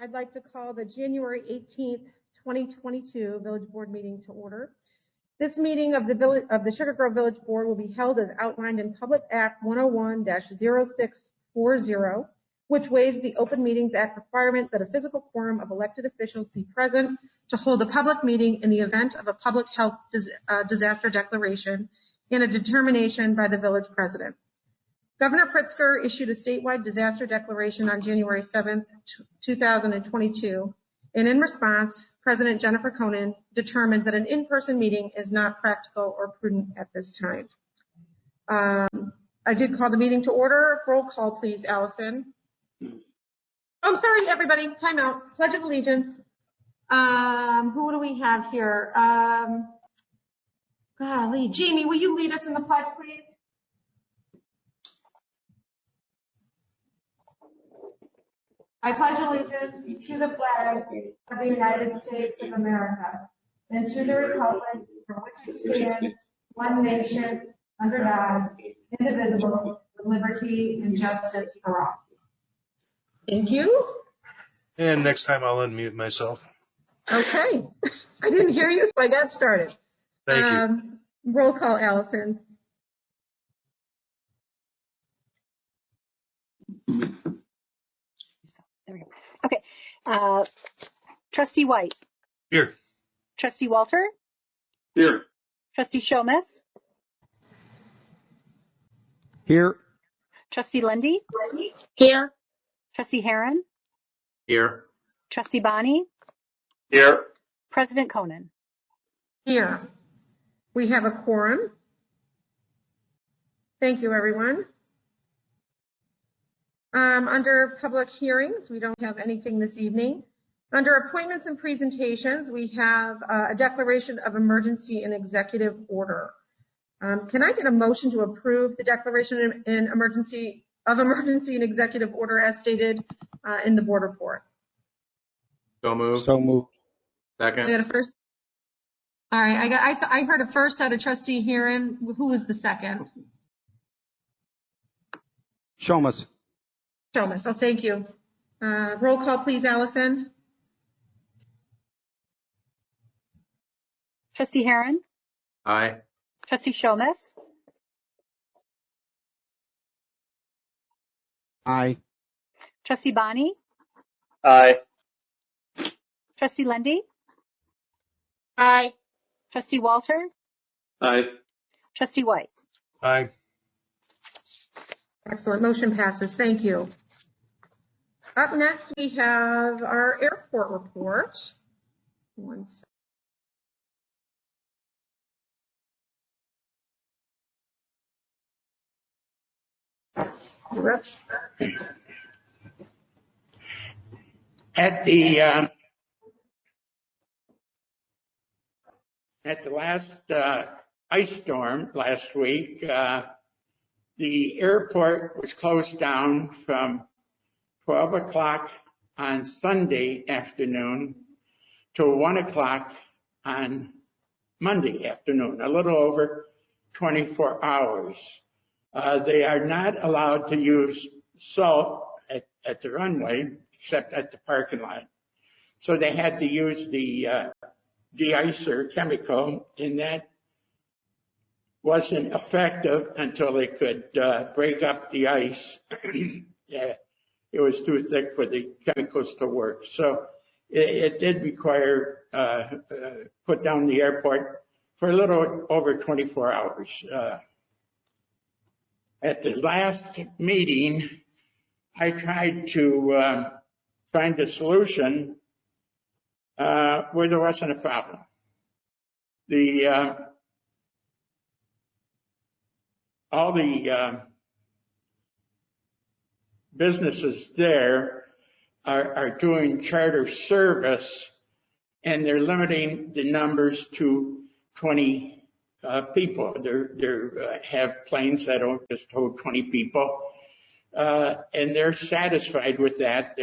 I'd like to call the January 18th, 2022 Village Board meeting to order. This meeting of the Sugar Grove Village Board will be held as outlined in Public Act 101-0640, which waives the Open Meetings Act requirement that a physical quorum of elected officials be present to hold a public meeting in the event of a public health disaster declaration and a determination by the village president. Governor Pritzker issued a statewide disaster declaration on January 7th, 2022, and in response, President Jennifer Conan determined that an in-person meeting is not practical or prudent at this time. I did call the meeting to order. Roll call, please, Allison. Oh, sorry, everybody. Time out. Pledge of Allegiance. Who do we have here? Golly, Jamie, will you lead us in the pledge, please? I pledge allegiance to the flag of the United States of America and to the republic for which it stands, one nation, under God, indivisible, with liberty and justice for all. Thank you. And next time I'll unmute myself. Okay. I didn't hear you, so I got started. Thank you. Roll call, Allison. There we go. Okay. Trustee White. Here. Trustee Walter. Here. Trustee Shomas. Here. Trustee Lundy. Here. Trustee Heron. Here. Trustee Bonnie. Here. President Conan. Here. We have a quorum. Thank you, everyone. Under public hearings, we don't have anything this evening. Under appointments and presentations, we have a declaration of emergency and executive order. Can I get a motion to approve the declaration in emergency and executive order as stated in the board report? So moved. So moved. Second. I got a first. All right, I heard a first out of Trustee Heron. Who was the second? Shomas. Shomas. Oh, thank you. Roll call, please, Allison. Trustee Heron. Aye. Trustee Shomas. Aye. Trustee Bonnie. Aye. Trustee Lundy. Aye. Trustee Walter. Aye. Trustee White. Aye. Excellent. Motion passes. Thank you. Up next, we have our airport report. One second. At the last ice storm last week, the airport was closed down from 12 o'clock on Sunday afternoon to 1 o'clock on Monday afternoon, a little over 24 hours. They are not allowed to use salt at the runway, except at the parking lot. So they had to use the de-icer chemical, and that wasn't effective until they could break up the ice. Yeah, it was too thick for the chemicals to work. So it did require put down the airport for a little over 24 hours. At the last meeting, I tried to find a solution where there wasn't a problem. All the businesses there are doing charter service, and they're limiting the numbers to 20 people. They have planes that don't just hold 20 people, and they're satisfied with that.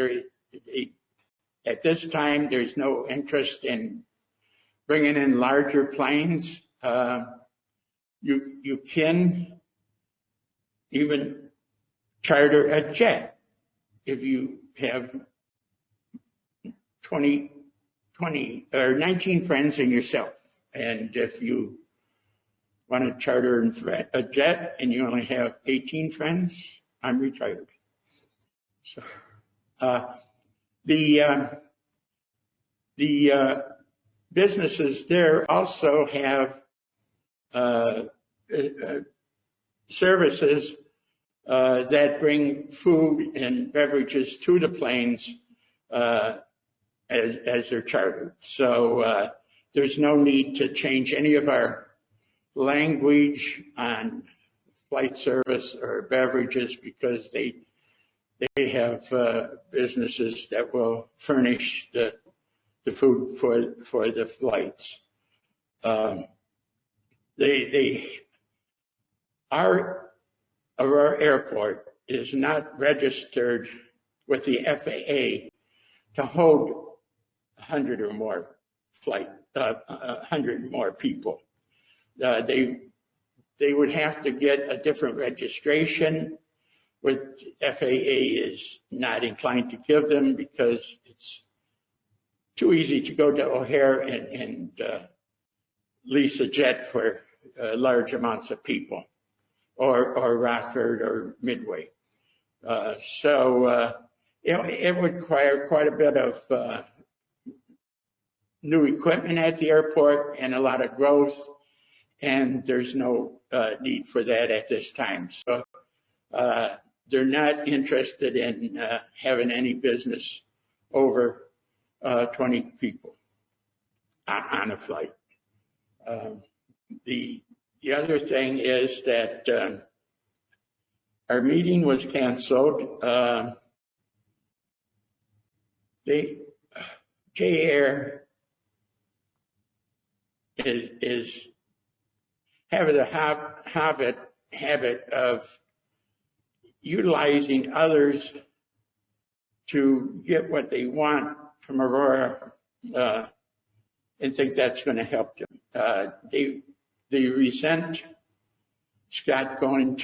At this time, there's no interest in bringing in larger planes. You can even charter a jet if you have 20 or 19 friends and yourself. And if you want to charter a jet and you only have 18 friends, I'm retired. So the businesses there also have services that bring food and beverages to the planes as they're chartered. So there's no need to change any of our language on flight service or beverages because they have businesses that will furnish the food for the flights. Our airport is not registered with the FAA to hold 100 or more 100 more people. They would have to get a different registration, which FAA is not inclined to give them because it's too easy to go to O'Hare and lease a jet for large amounts of people, or Rockford or Midway. So it would require quite a bit of new equipment at the airport and a lot of growth, and there's no need for that at this time. So they're not interested in having any business over 20 people on a flight. The other thing is that our meeting was canceled. J-Air is having a habit of utilizing others to get what they want from Aurora and think that's going to help them. They resent Scott trying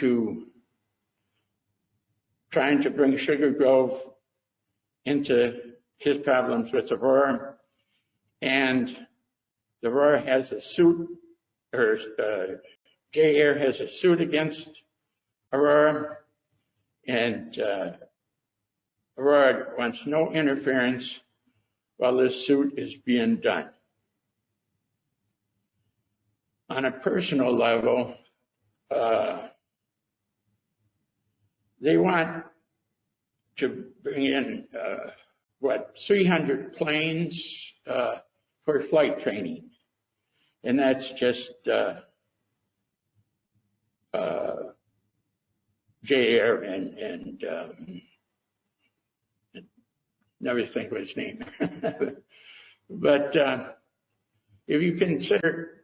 to bring Sugar Grove into his problems with Aurora, and Aurora has a suit, or J-Air has a suit against Aurora, and Aurora wants no interference while this suit is being done. On a personal level, they want to bring in 300 planes for flight training, and that's just J-Air and never think of his name. But if you consider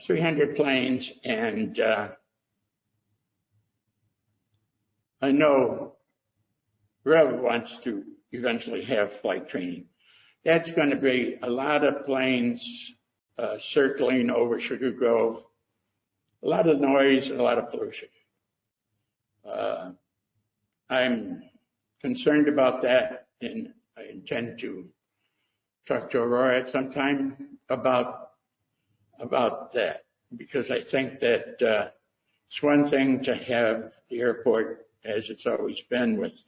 300 planes, and I know Rev wants to eventually have flight training. That's going to be a lot of planes circling over Sugar Grove, a lot of noise, and a lot of pollution. I'm concerned about that, and I intend to talk to Aurora at some time about that, because I think that it's one thing to have the airport as it's always been, with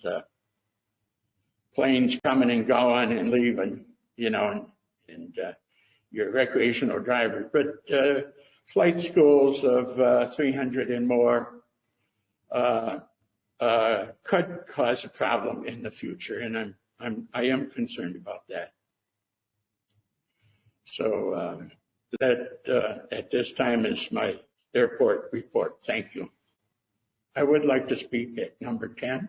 planes coming and going and leaving, and your recreational drivers, but flight schools of 300 and more could cause a problem in the future, and I am concerned about that. So that at this time is my airport report. Thank you. I would like to speak at number 10.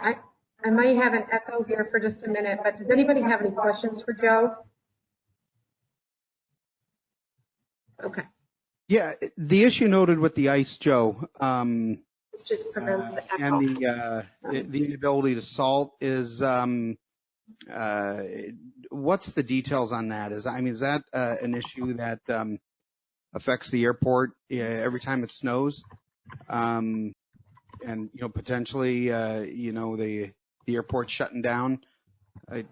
I might have an echo here for just a minute, but does anybody have any questions for Joe? Okay. Yeah, the issue noted with the ice, Joe, This just prevents the echo. and the inability to salt is, what's the details on that? Is that an issue that affects the airport every time it snows? and potentially the airport shutting down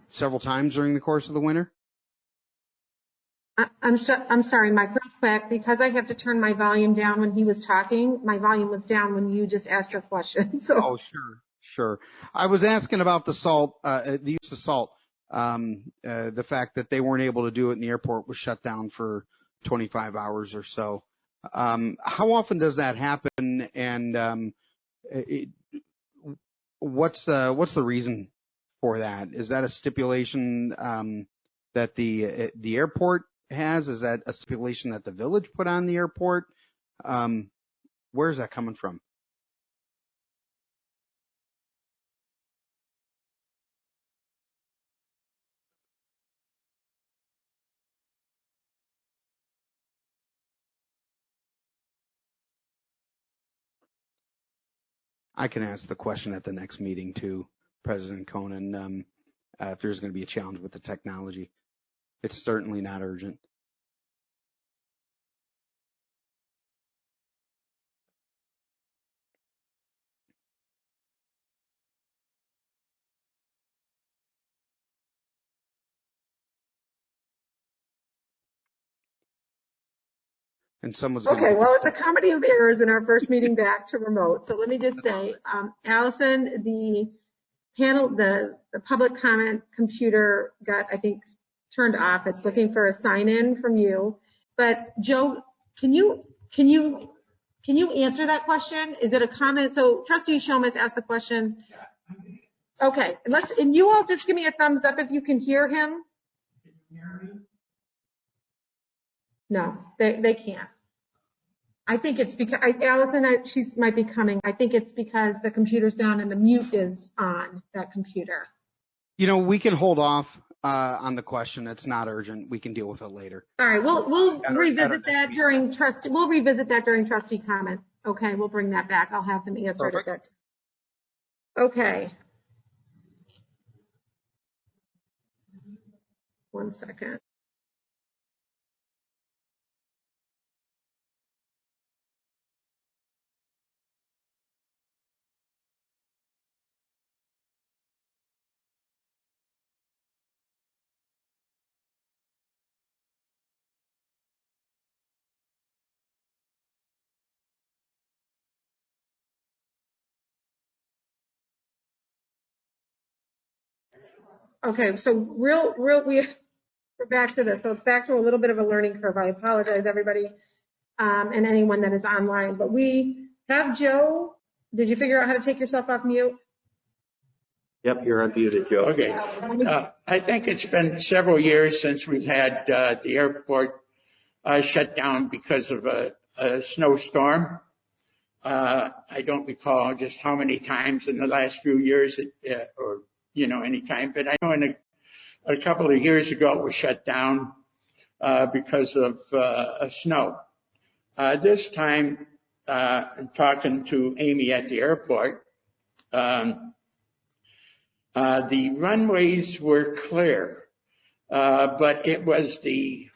several times during the course of the winter? I'm sorry, Mike, real quick, because I have to turn my volume down when he was talking. My volume was down when you just asked your question. So. Oh, sure. I was asking about the salt, the use of salt. The fact that they weren't able to do it in the airport was shut down for 25 hours or so. How often does that happen? And what's the reason for that? Is that a stipulation that the airport has? Is that a stipulation that the village put on the airport? Where's that coming from? I can ask the question at the next meeting too, President Conan, if there's going to be a challenge with the technology. It's certainly not urgent. And someone's going Okay, to well, it's a comedy of errors in our first meeting back to remote. So let me just say, Allison, the panel, the public comment computer got, I think, turned off. It's looking for a sign in from you. But Joe, can you answer that question? Is it a comment? So Trustee Shomas asked the question. Okay, and you all just give me a thumbs up if you can hear him. No, they can't. I think it's because, Allison, she might be coming. I think it's because the computer's down and the mute is on that computer. We can hold off on the question. It's not urgent. We can deal with it later. All right, we'll revisit that during trustee. We'll revisit that during trustee comments. Okay, we'll bring that back. I'll have them answer it at that time. Okay. 1 second. Okay, so we're back to this. So it's back to a little bit of a learning curve. I apologize, everybody, and anyone that is online. But we have Joe. Did you figure out how to take yourself off mute? Yep, you're unmuted, Joe. Okay. I think it's been several years since we've had the airport shut down because of a snowstorm. I don't recall just how many times in the last few years, or any time, but I know a couple of years ago it was shut down because of snow. This time, talking to Amy at the airport, the runways were clear, but it was the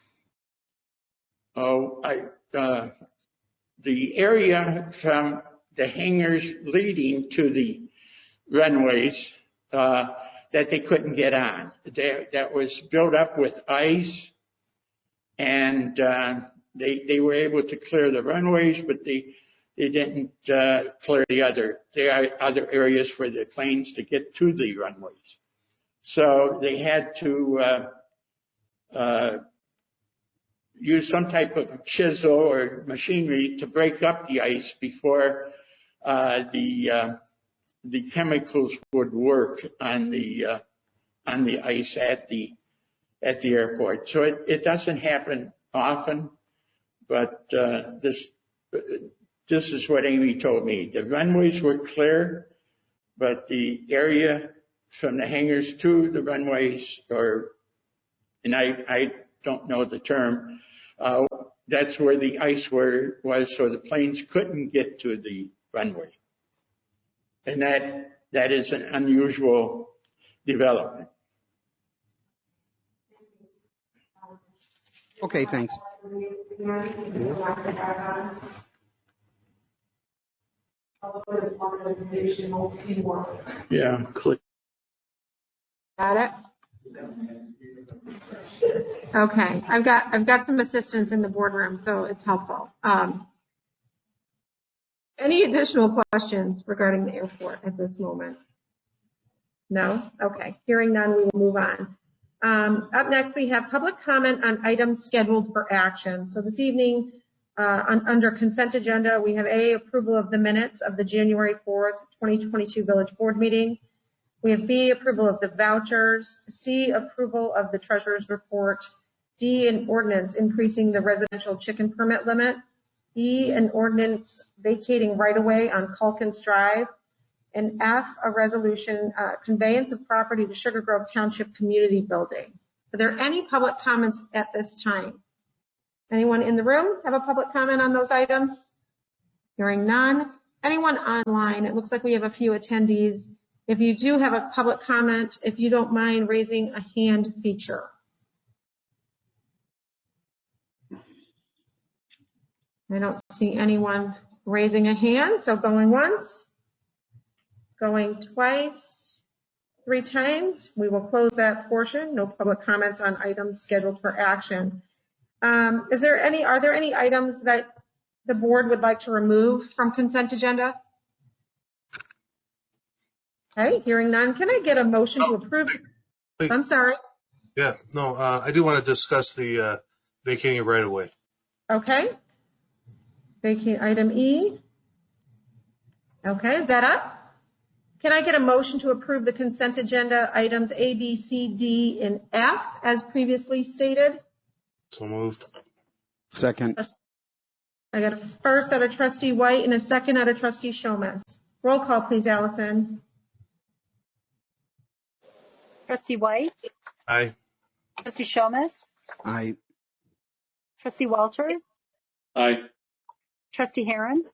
area from the hangars leading to the runways that they couldn't get on. That was built up with ice, and they were able to clear the runways, but they didn't clear the other areas for the planes to get to the runways. So they had to use some type of chisel or machinery to break up the ice before the chemicals would work on the ice at the airport. So it doesn't happen often, but this is what Amy told me. The runways were clear, but the area from the hangars to the runways, and I don't know the term, that's where the ice was, so the planes couldn't get to the runway. And that is an unusual development. Okay, thanks. Yeah. Click. Got it? Okay, I've got some assistance in the boardroom, so it's helpful. Any additional questions regarding the airport at this moment? No? Okay, hearing none, we will move on. Up next, we have public comment on items scheduled for action. So this evening, under consent agenda, we have A, approval of the minutes of the January 4th, 2022 Village Board meeting. We have B, approval of the vouchers. C, approval of the treasurer's report. D, an ordinance increasing the residential chicken permit limit. E, an ordinance vacating right-of-way on Calkins Drive. And F, a resolution conveyance of property to Sugar Grove Township Community Building. Are there any public comments at this time? Anyone in the room have a public comment on those items? Hearing none. Anyone online? It looks like we have a few attendees. If you do have a public comment, if you don't mind raising a hand feature. I don't see anyone raising a hand, so going once, going twice, 3 times. We will close that portion. No public comments on items scheduled for action. Are there any items that the board would like to remove from consent agenda? Okay, hearing none. Can I get a motion to approve? Wait. I'm sorry. Yeah, no, I do want to discuss the vacating of right of way. Okay. Vacate item E. Okay, is that up? Can I get a motion to approve the consent agenda items A, B, C, D, and F as previously stated? So moved. Second. I got a first out of trustee White and a second out of trustee Shomes. Roll call, please, Allison. Trustee White, Aye. trustee Shomes, Aye. trustee Walter, Aye. trustee Heron,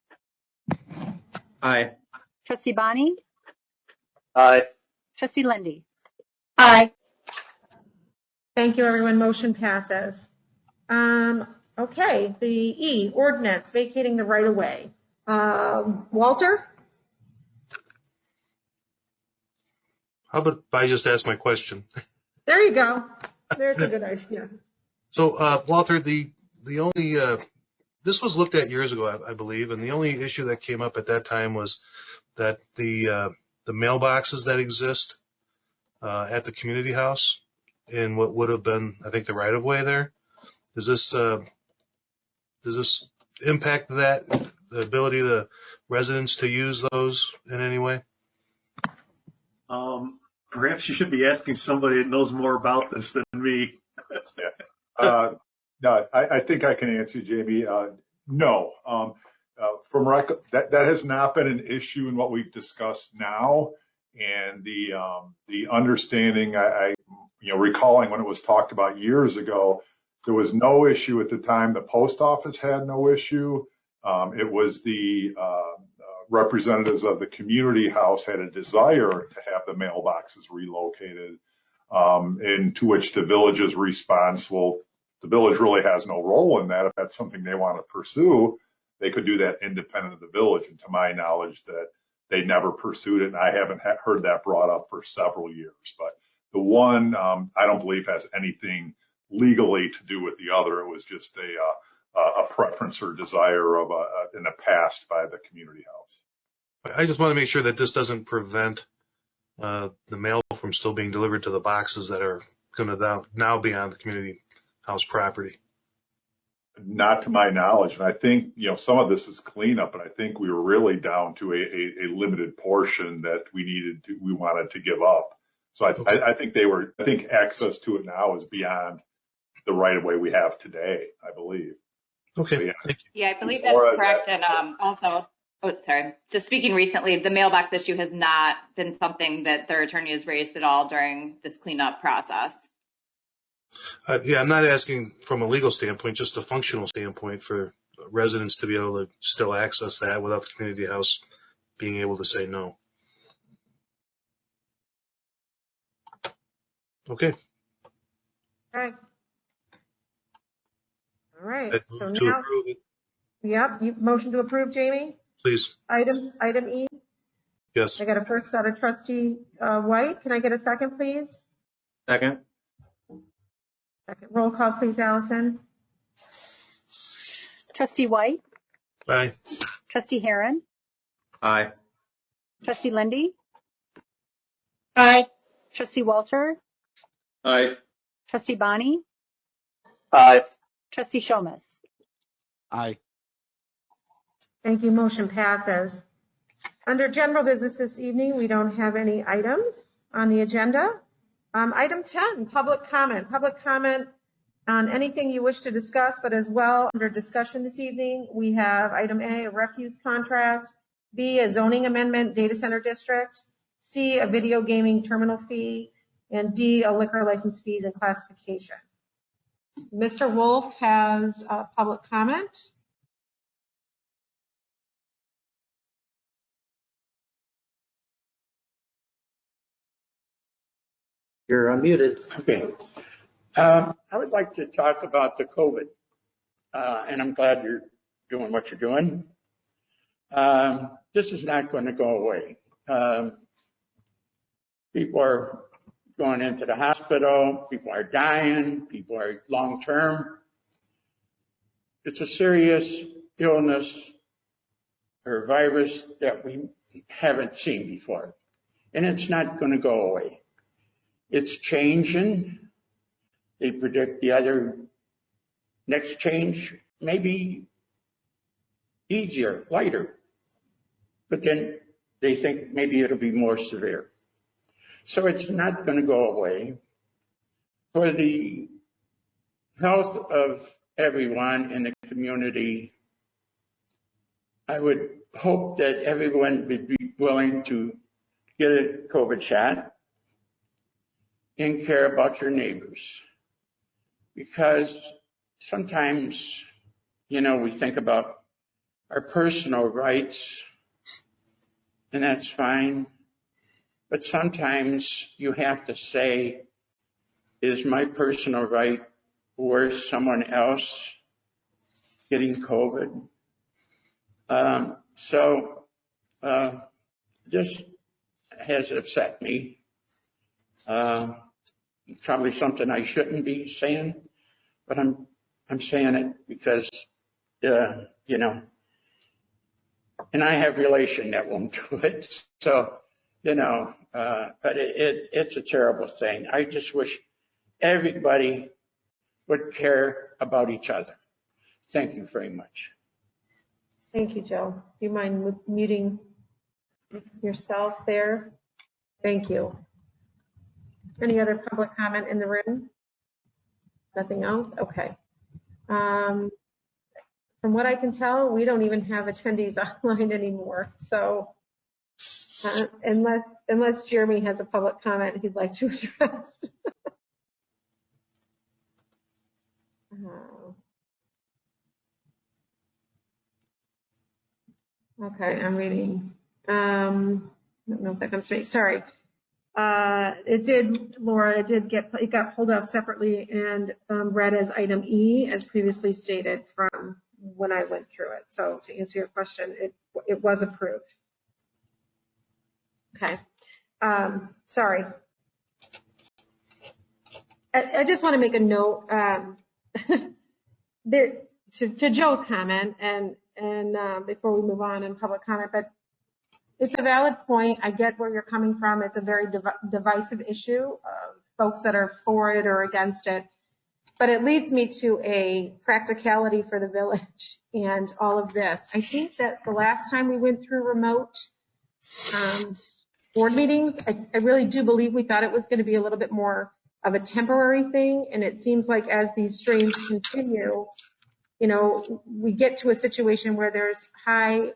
Aye. trustee Bonnie, Aye. trustee Lindy. Aye. Thank you, everyone. Motion passes. Okay, the E, ordinance vacating the right of way. Walter? How about if I just ask my question? There you go. There's a good idea. So, Walter, the only, this was looked at years ago, I believe, and the only issue that came up at that time was that the mailboxes that exist at the community house in what would have been, I think, the right of way there. Does this impact that, the ability of the residents to use those in any way? Perhaps you should be asking somebody that knows more about this than me. No, I think I can answer, Jamie. No, that has not been an issue in what we've discussed now, and the understanding I recalling when it was talked about years ago, there was no issue at the time. The post office had no issue. It was the representatives of the community house had a desire to have the mailboxes relocated, and to which the village's response, well, the village really has no role in that. If that's something they want to pursue, they could do that independent of the village. And to my knowledge, that they never pursued it, and I haven't heard that brought up for several years. But the one, I don't believe has anything legally to do with the other. It was just a preference or desire of in the past by the community house. I just want to make sure that this doesn't prevent the mail from still being delivered to the boxes that are going to now be on the community house property. Not to my knowledge, and I think some of this is cleanup, and I think we were really down to a limited portion that we wanted to give up. So I think access to it now is beyond the right of way we have today, I believe. Okay, so, yeah. thank you. Yeah, I believe that's correct. And also, just speaking recently, the mailbox issue has not been something that their attorney has raised at all during this cleanup process. Yeah, I'm not asking from a legal standpoint, just a functional standpoint for residents to be able to still access that without the community house being able to say no. Okay. Okay. All right. I'd So move to now, approve it. yep, you motion to approve, Jamie? please. Item E. Yes. I got a first out of trustee White. Can I get a second, please? Second. Second. Roll call, please, Allison. Trustee White, Aye. trustee Heron, Aye. trustee Lindy, Aye. trustee Walter, Aye. trustee Bonnie, Aye. trustee Shomas. Aye. Thank you. Motion passes. Under general business this evening, we don't have any items on the agenda. Item 10, public comment. Public comment on anything you wish to discuss, but as well under discussion this evening, we have item A, a refuse contract, B, a zoning amendment, data center district, C, a video gaming terminal fee, and D, a liquor license fees and classification. Mr. Wolf has a public comment. You're unmuted. Okay. I would like to talk about the COVID, and I'm glad you're doing what you're doing. This is not going to go away. People are going into the hospital. People are dying. People are long-term. It's a serious illness or virus that we haven't seen before, and it's not going to go away. It's changing. They predict the other next change may be easier, lighter, but then they think maybe it'll be more severe. So it's not going to go away. For the health of everyone in the community, I would hope that everyone would be willing to get a COVID shot and care about your neighbors. Because sometimes, we think about our personal rights, and that's fine. But sometimes you have to say, is my personal right worth someone else getting COVID? This has upset me. Probably something I shouldn't be saying, but I'm saying it because, and I have relation that won't do it. So, but it's a terrible thing. I just wish everybody would care about each other. Thank you very much. Thank you, Joe. Do you mind muting yourself there? Thank you. Any other public comment in the room? Nothing else? Okay. From what I can tell, we don't even have attendees online anymore. So unless Jeremy has a public comment he'd like to address. Okay, I'm reading. I don't know if that comes straight. Sorry. Laura, it got pulled up separately and read as item E, as previously stated from when I went through it. So to answer your question, it was approved. Okay. Sorry. I just want to make a note to Joe's comment and before we move on in public comment, but it's a valid point. I get where you're coming from. It's a very divisive issue of folks that are for it or against it. But it leads me to a practicality for the village and all of this. I think that the last time we went through remote board meetings, I really do believe we thought it was going to be a little bit more of a temporary thing. And it seems like as these strains continue, we get to a situation where there's high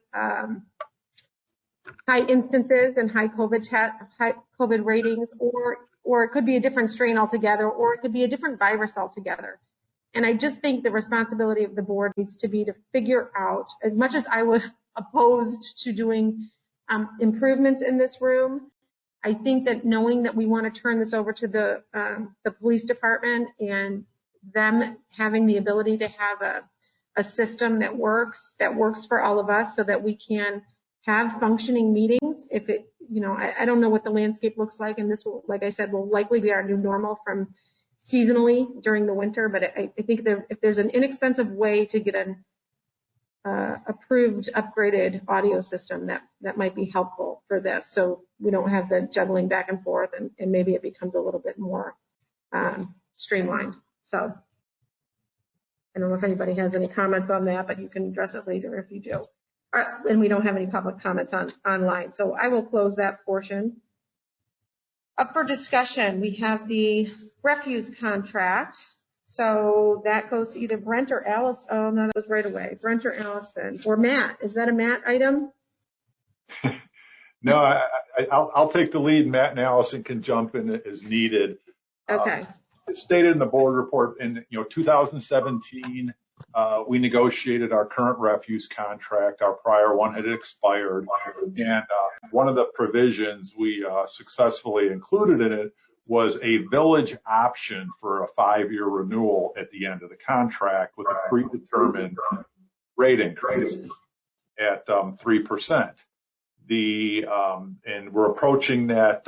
instances and high COVID ratings, or it could be a different strain altogether, or it could be a different virus altogether. And I just think the responsibility of the board needs to be to figure out, as much as I was opposed to doing improvements in this room, I think that knowing that we want to turn this over to the police department and them having the ability to have a system that works for all of us so that we can have functioning meetings. If it, I don't know what the landscape looks like, and this will, like I said, will likely be our new normal from seasonally during the winter, but I think that if there's an inexpensive way to get an approved, upgraded audio system, that might be helpful for this, so we don't have the juggling back and forth, and maybe it becomes a little bit more streamlined. So I don't know if anybody has any comments on that, but you can address it later if you do. And we don't have any public comments online, so I will close that portion. Up for discussion, we have the refuse contract. So that goes to either Brent or Alice. Oh, no, that was right away. Brent or Allison or Matt. Is that a Matt item? No, I'll take the lead. Matt and Allison can jump in as needed. Okay. It's stated in the board report in 2017, we negotiated our current refuse contract. Our prior one had expired, and one of the provisions we successfully included in it was a village option for a 5-year renewal at the end of the contract with a predetermined rate increase at 3%. And we're approaching that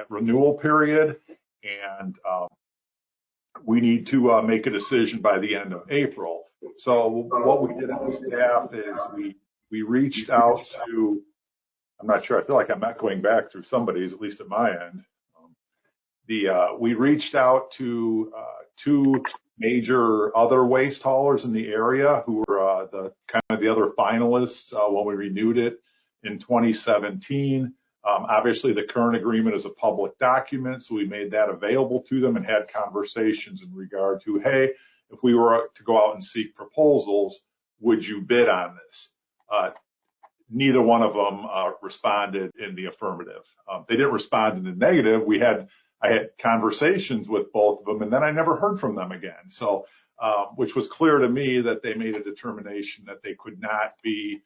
renewal period, and we need to make a decision by the end of April. So what we did as staff is we reached out to, I'm not sure, I feel like I'm not going back through somebody's, at least at my end. We reached out to 2 major other waste haulers in the area who were the other finalists when we renewed it in 2017. Obviously, the current agreement is a public document, so we made that available to them and had conversations in regard to, hey, if we were to go out and seek proposals, would you bid on this? Neither one of them responded in the affirmative. They didn't respond in the negative. I had conversations with both of them, and then I never heard from them again. So, which was clear to me that they made a determination that they could not be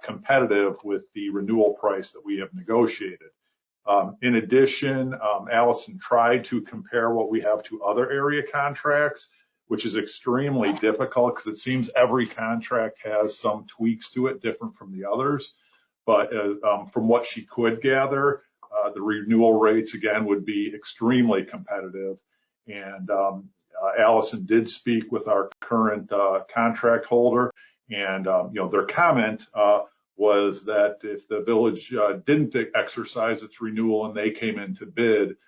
competitive with the renewal price that we have negotiated. In addition, Allison tried to compare what we have to other area contracts, which is extremely difficult because it seems every contract has some tweaks to it different from the others. But from what she could gather, the renewal rates, again, would be extremely competitive. And Allison did speak with our current contract holder, and their comment was that if the village didn't exercise its renewal and they came in to bid,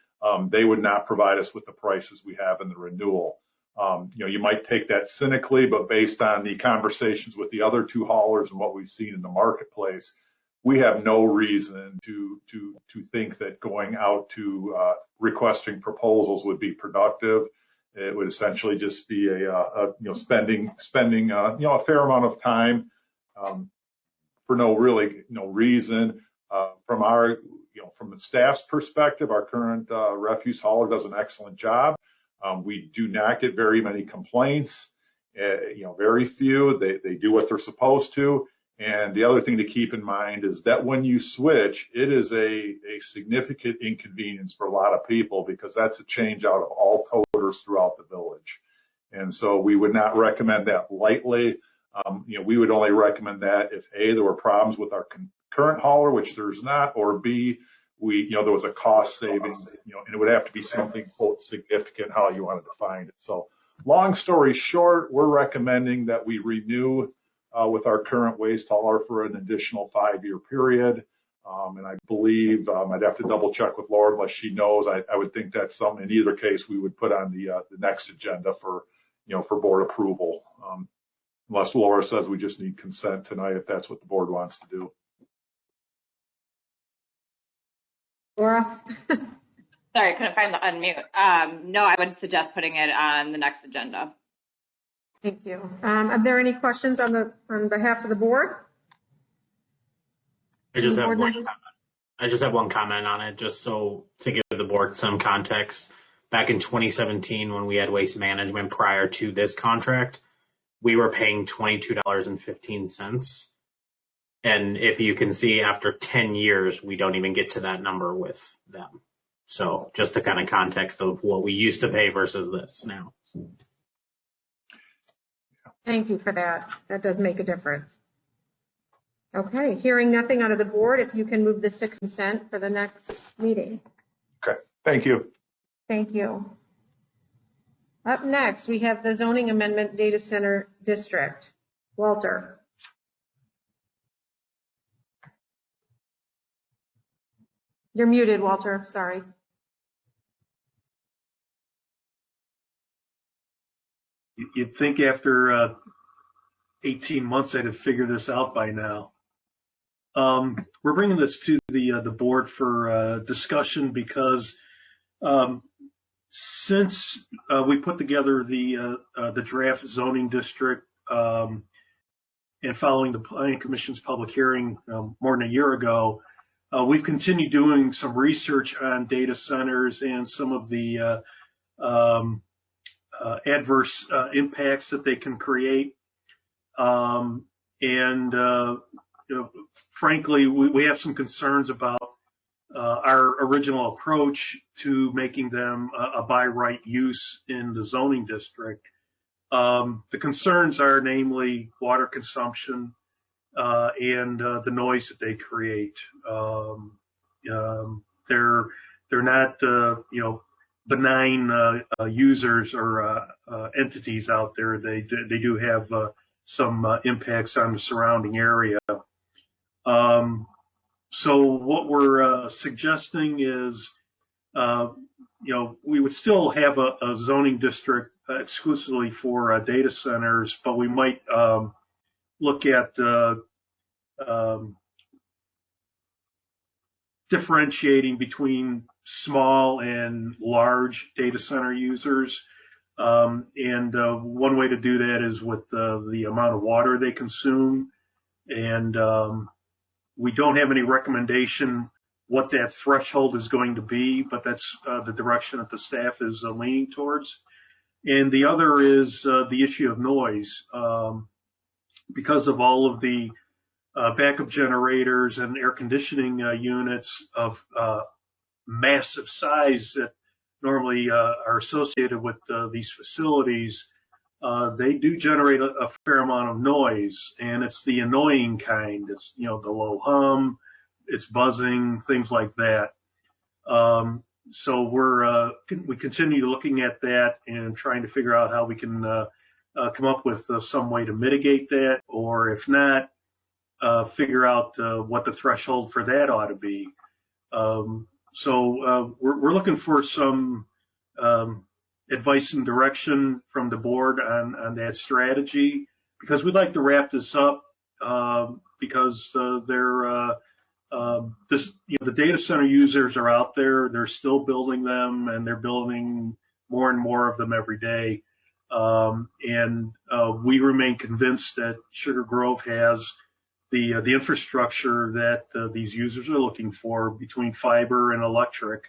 they would not provide us with the prices we have in the renewal. You might take that cynically, but based on the conversations with the other 2 haulers and what we've seen in the marketplace, we have no reason to think that going out to requesting proposals would be productive. It would essentially just be spending a fair amount of time for no reason. From the staff's perspective, our current refuse hauler does an excellent job. We do not get very many complaints, very few. They do what they're supposed to. And the other thing to keep in mind is that when you switch, it is a significant inconvenience for a lot of people because that's a change out of all toters throughout the village. And so we would not recommend that lightly. We would only recommend that if A, there were problems with our current hauler, which there's not, or B, there was a cost savings, and it would have to be something quote significant, how you want to define it. So long story short, we're recommending that we renew with our current waste hauler for an additional 5-year period. And I believe I'd have to double check with Laura unless she knows. I would think that's something in either case we would put on the next agenda for board approval. Unless Laura says we just need consent tonight, if that's what the board wants to do. Laura? Sorry, I couldn't find the unmute. No, I would suggest putting it on the next agenda. Thank you. Are there any questions on behalf of the board? I just have one comment on it, just so to give the board some context. Back in 2017, when we had waste management prior to this contract, we were paying $22.15. And if you can see, after 10 years, we don't even get to that number with them. So just the kind of context of what we used to pay versus this now. Thank you for that. That does make a difference. Okay, hearing nothing out of the board, if you can move this to consent for the next meeting. Okay, thank you. Thank you. Up next, we have the zoning amendment data center district. Walter. You're muted, Walter. Sorry. You'd think after 18 months I'd have figured this out by now. We're bringing this to the board for discussion because since we put together the draft zoning district and following the Planning Commission's public hearing more than a year ago, we've continued doing some research on data centers and some of the adverse impacts that they can create. Frankly, we have some concerns about our original approach to making them a by right use in the zoning district. The concerns are namely water consumption and the noise that they create. They're not benign users or entities out there. They do have some impacts on the surrounding area. So what we're suggesting is, we would still have a zoning district exclusively for data centers, but we might look at differentiating between small and large data center users. One way to do that is with the amount of water they consume. And we don't have any recommendation what that threshold is going to be, but that's the direction that the staff is leaning towards. And the other is the issue of noise. Because of all of the backup generators and air conditioning units of massive size that normally are associated with these facilities, they do generate a fair amount of noise, and it's the annoying kind. It's, the low hum, it's buzzing, things like that. So we continue looking at that and trying to figure out how we can come up with some way to mitigate that, or if not, figure out what the threshold for that ought to be. So we're looking for some advice and direction from the board on that strategy, because we'd like to wrap this up because the data center users are out there. They're still building them, and they're building more and more of them every day. We remain convinced that Sugar Grove has the infrastructure that these users are looking for between fiber and electric.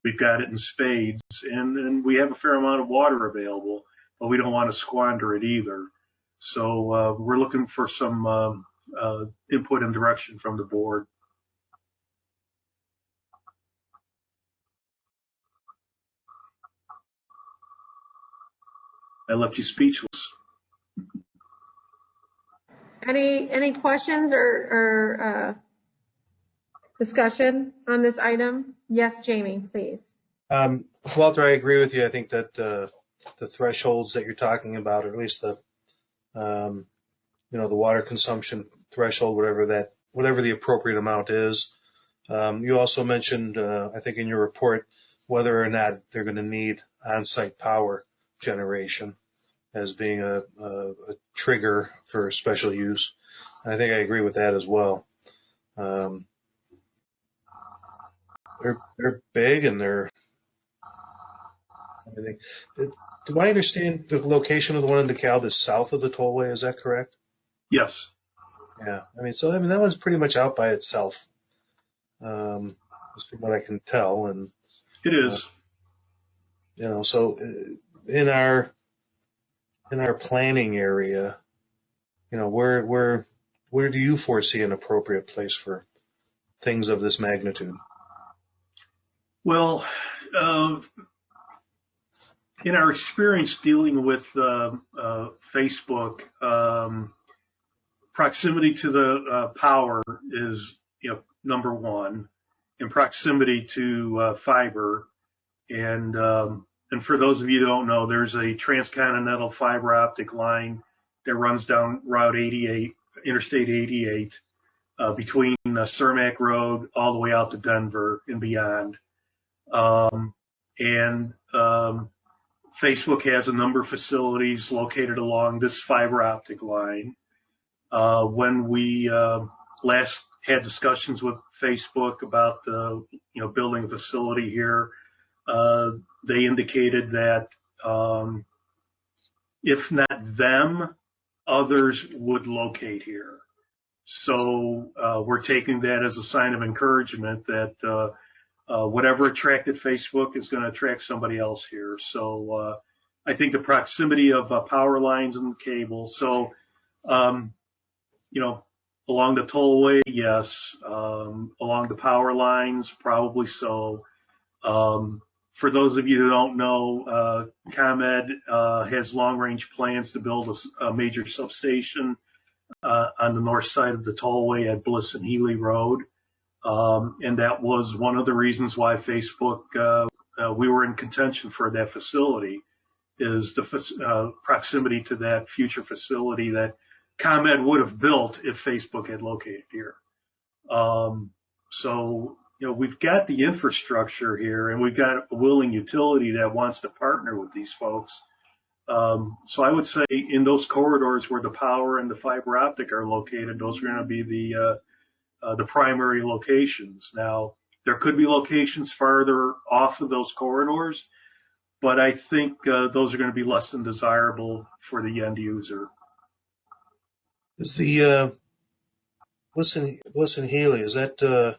We've got it in spades, and we have a fair amount of water available, but we don't want to squander it either. So we're looking for some input and direction from the board. I left you speechless. Any questions or discussion on this item? Yes, Jamie, please. Walter, I agree with you. I think that the thresholds that you're talking about, or at least the water consumption threshold, whatever the appropriate amount is. You also mentioned, I think in your report, whether or not they're going to need on-site power generation as being a trigger for special use. I think I agree with that as well. They're big, and do I understand the location of the one in DeKalb is south of the tollway? Is that correct? Yes. Yeah. That one's pretty much out by itself, just from what I can tell. And it is. So in our planning area, where do you foresee an appropriate place for things of this magnitude? Well, in our experience dealing with Facebook, proximity to the power is, number one, and proximity to fiber. And for those of you who don't know, there's a transcontinental fiber optic line that runs down Route 88, Interstate 88, between Cermak Road all the way out to Denver and beyond. Facebook has a number of facilities located along this fiber optic line. When we last had discussions with Facebook about building a facility here, they indicated that if not them, others would locate here. So we're taking that as a sign of encouragement that whatever attracted Facebook is going to attract somebody else here. So I think the proximity of power lines and cable. So, along the tollway, yes. Along the power lines, probably so. For those of you who don't know, ComEd has long-range plans to build a major substation on the north side of the tollway at Bliss and Healy Road. And that was one of the reasons why Facebook, we were in contention for that facility, is the proximity to that future facility that ComEd would have built if Facebook had located here. So, we've got the infrastructure here, and we've got a willing utility that wants to partner with these folks. So I would say in those corridors where the power and the fiber optic are located, those are going to be the primary locations. Now, there could be locations farther off of those corridors, but I think those are going to be less than desirable for the end user. Is the Bliss and Healy, is that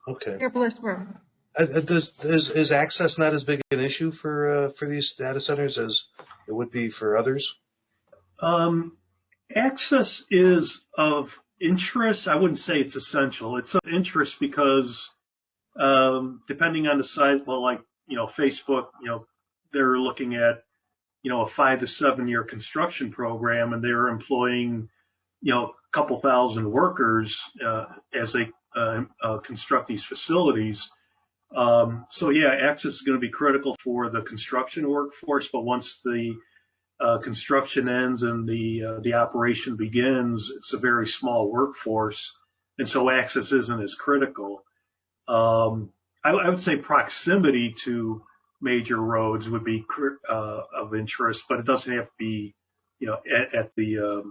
okay? Your Bliss Room. Is access not as big an issue for these data centers as it would be for others? Access is of interest. I wouldn't say it's essential. It's of interest because depending on the size, Facebook, they're looking at, a 5 to 7 year construction program, and they're employing, a couple thousand workers as they construct these facilities. So yeah, access is going to be critical for the construction workforce, but once the construction ends and the operation begins, it's a very small workforce, and so access isn't as critical. I would say proximity to major roads would be of interest, but it doesn't have to be, at the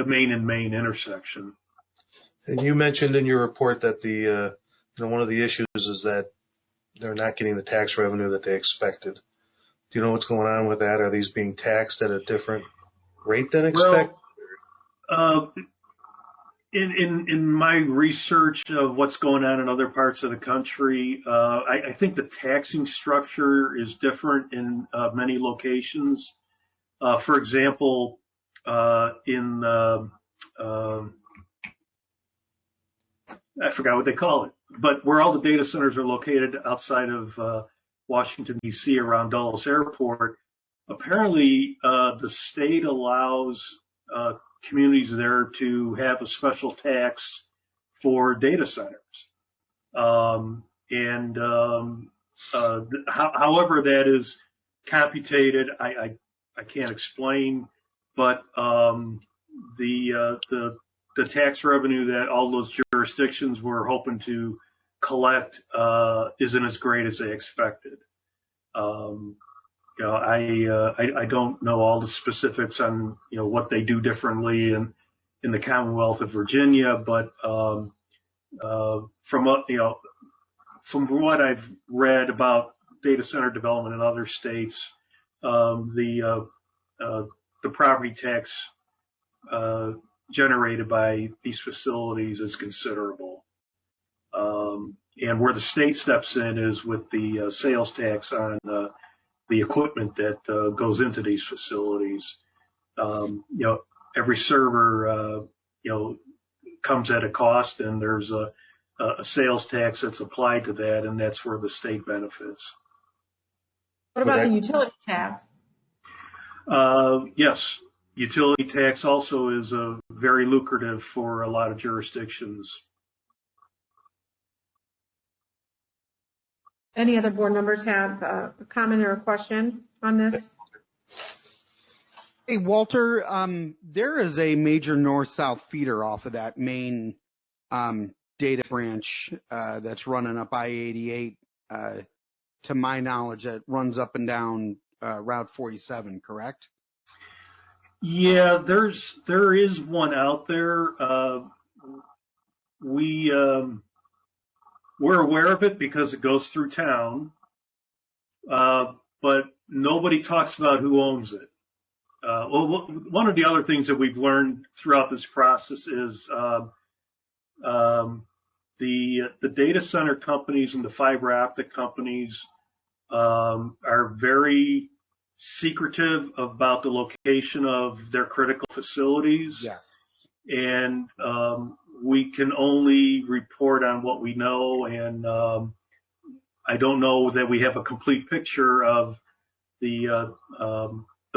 main and main intersection. And you mentioned in your report that one of the issues is that they're not getting the tax revenue that they expected. Do you know what's going on with that? Are these being taxed at a different rate than expected? Well, in my research of what's going on in other parts of the country, I think the taxing structure is different in many locations. For example, in I forgot what they call it, but where all the data centers are located outside of Washington, D.C., around Dulles Airport, apparently the state allows communities there to have a special tax for data centers. However that is computed, I can't explain, but the tax revenue that all those jurisdictions were hoping to collect isn't as great as they expected. I don't know all the specifics on what they do differently in the Commonwealth of Virginia, but from what I've read about data center development in other states, the property tax generated by these facilities is considerable. And where the state steps in is with the sales tax on the equipment that goes into these facilities. Every server, comes at a cost, and there's a a sales tax that's applied to that, and that's where the state benefits. What about the utility tax? Yes, utility tax also is very lucrative for a lot of jurisdictions. Any other board members have a comment or a question on this? Hey, Walter, there is a major north-south feeder off of that main data branch that's running up I-88. To my knowledge, that runs up and down Route 47, correct? Yeah, there is one out there. We're aware of it because it goes through town, but nobody talks about who owns it. Well, one of the other things that we've learned throughout this process is the data center companies and the fiber optic companies are very secretive about the location of their critical facilities. Yes. And we can only report on what we know, and I don't know that we have a complete picture of the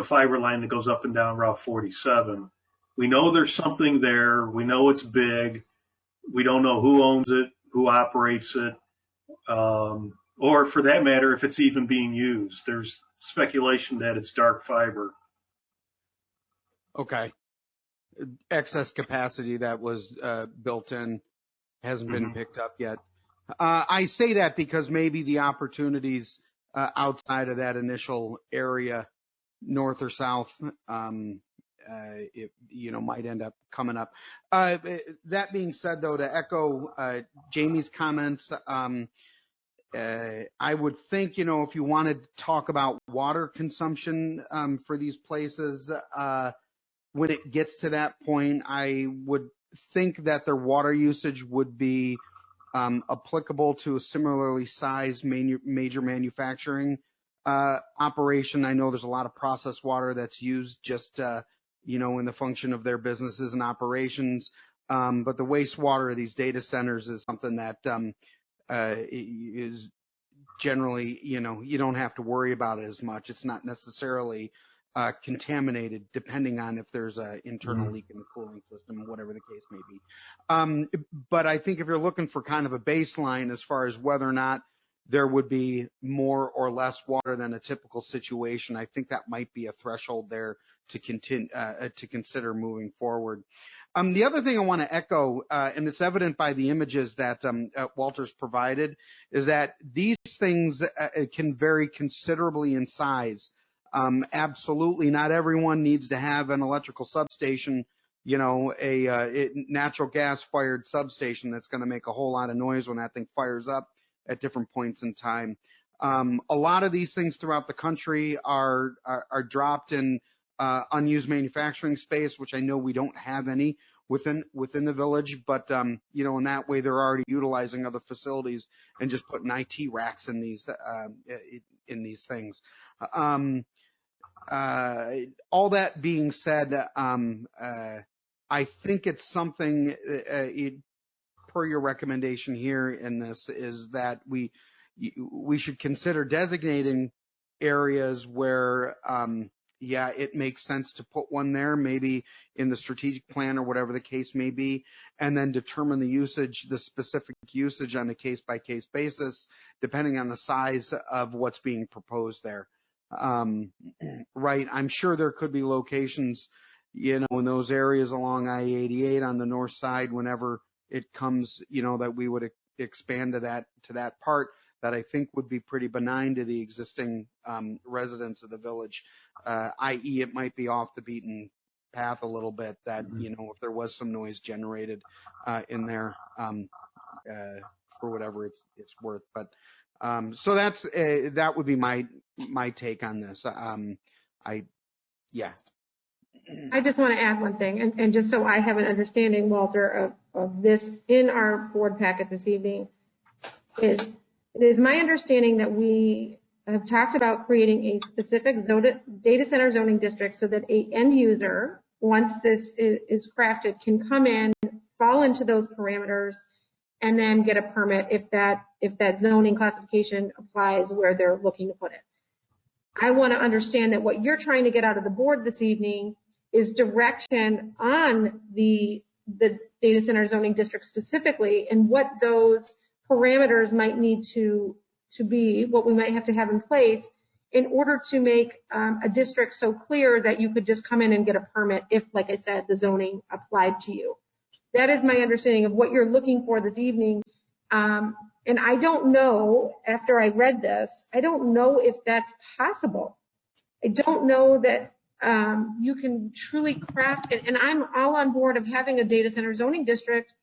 fiber line that goes up and down Route 47. We know there's something there. We know it's big. We don't know who owns it, who operates it, or for that matter, if it's even being used. There's speculation that it's dark fiber. Okay. Excess capacity that was built in hasn't been picked up yet. I say that because maybe the opportunities outside of that initial area, north or south, might end up coming up. That being said, though, to echo Jamie's comments, I would think, if you wanted to talk about water consumption for these places, when it gets to that point, I would think that their water usage would be applicable to a similarly sized major manufacturing operation. I know there's a lot of processed water that's used just, in the function of their businesses and operations. But the wastewater of these data centers is something that is generally, you don't have to worry about it as much. It's not necessarily contaminated, depending on if there's an internal leak in the cooling system, whatever the case may be. But I think if you're looking for kind of a baseline as far as whether or not there would be more or less water than a typical situation, I think that might be a threshold there to continue to consider moving forward. The other thing I want to echo, and it's evident by the images that Walter's provided, is that these things can vary considerably in size. Absolutely, not everyone needs to have an electrical substation, a natural gas-fired substation that's going to make a whole lot of noise when that thing fires up at different points in time. A lot of these things throughout the country are dropped in unused manufacturing space, which I know we don't have any within the village, but in that way they're already utilizing other facilities and just putting IT racks in these things. All that being said, I think it's something per your recommendation here in this is that we should consider designating areas where it makes sense to put one there, maybe in the strategic plan or whatever the case may be, and then determine the specific usage on a case-by-case basis, depending on the size of what's being proposed there. Right. I'm sure there could be locations, in those areas along I-88 on the north side, whenever it comes, that we would expand to that part, that I think would be pretty benign to the existing residents of the village, i.e. it might be off the beaten path a little bit, that, if there was some noise generated in there for whatever it's worth. But so that would be my take on this. I just want to add one thing, and just so I have an understanding, Walter, of this in our board packet this evening, it is my understanding that we have talked about creating a specific data center zoning district so that an end user, once this is crafted, can come in, fall into those parameters, and then get a permit if that zoning classification applies where they're looking to put it. I want to understand that what you're trying to get out of the board this evening is direction on the data center zoning district specifically, and what those parameters might need to be, what we might have to have in place in order to make a district so clear that you could just come in and get a permit if, like I said, the zoning applied to you. That is my understanding of what you're looking for this evening. And I don't know, after I read this, I don't know if that's possible. I don't know that you can truly craft it. And I'm all on board of having a data center zoning district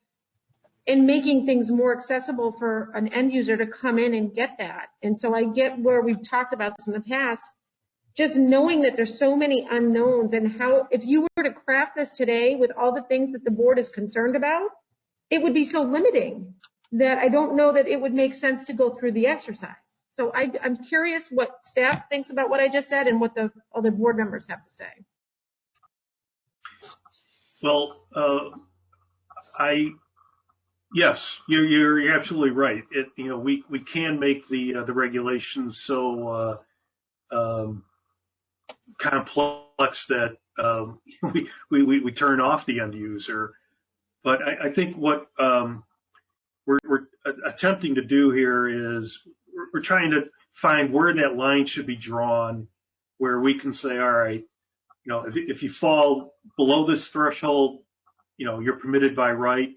and making things more accessible for an end user to come in and get that. And so I get where we've talked about this in the past, just knowing that there's so many unknowns, and how, if you were to craft this today with all the things that the board is concerned about, it would be so limiting that I don't know that it would make sense to go through the exercise. So I'm curious what staff thinks about what I just said and what the other board members have to say. Well, yes, you're absolutely right. We can make the regulations so complex that we turn off the end user. But I think what we're attempting to do here is we're trying to find where that line should be drawn, where we can say, all right, if you fall below this threshold, you're permitted by right.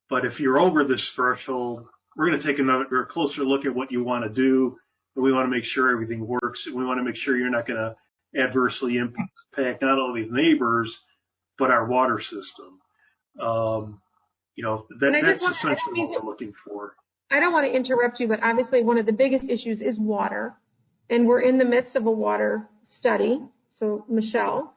But if you're over this threshold, we're going to take a closer look at what you want to do. And we want to make sure everything works. And we want to make sure you're not going to adversely impact not only the neighbors, but our water system. That's essentially what we're looking for. I don't want to interrupt you, but obviously one of the biggest issues is water. And we're in the midst of a water study. So, Michelle,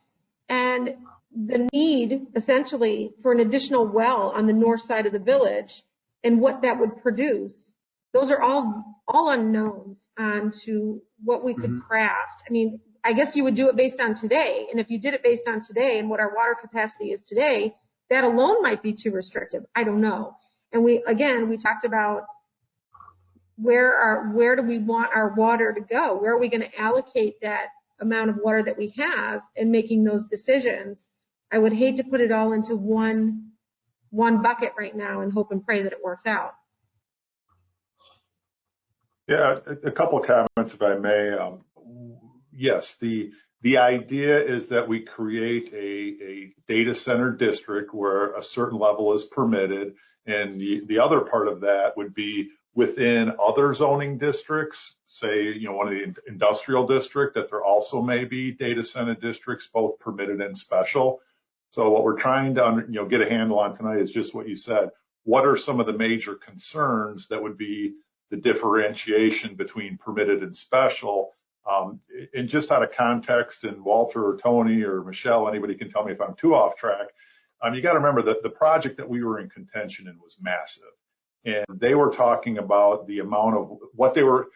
and the need essentially for an additional well on the north side of the village and what that would produce. Those are all unknowns onto what we could craft. I mean, I guess you would do it based on today. And if you did it based on today and what our water capacity is today, that alone might be too restrictive. I don't know. And we talked about where do we want our water to go? Where are we going to allocate that amount of water that we have, and making those decisions? I would hate to put it all into one bucket right now and hope and pray that it works out. Yeah, a couple of comments, if I may. Yes, the idea is that we create a data center district where a certain level is permitted, and the other part of that would be within other zoning districts, say, one of the industrial district, that there also may be data center districts, both permitted and special. So what we're trying to get a handle on tonight is just what you said. What are some of the major concerns that would be the differentiation between permitted and special? And just out of context, and Walter or Tony or Michelle, anybody can tell me if I'm too off track. You got to remember that the project that we were in contention in was massive. And they were talking about the amount of what they were,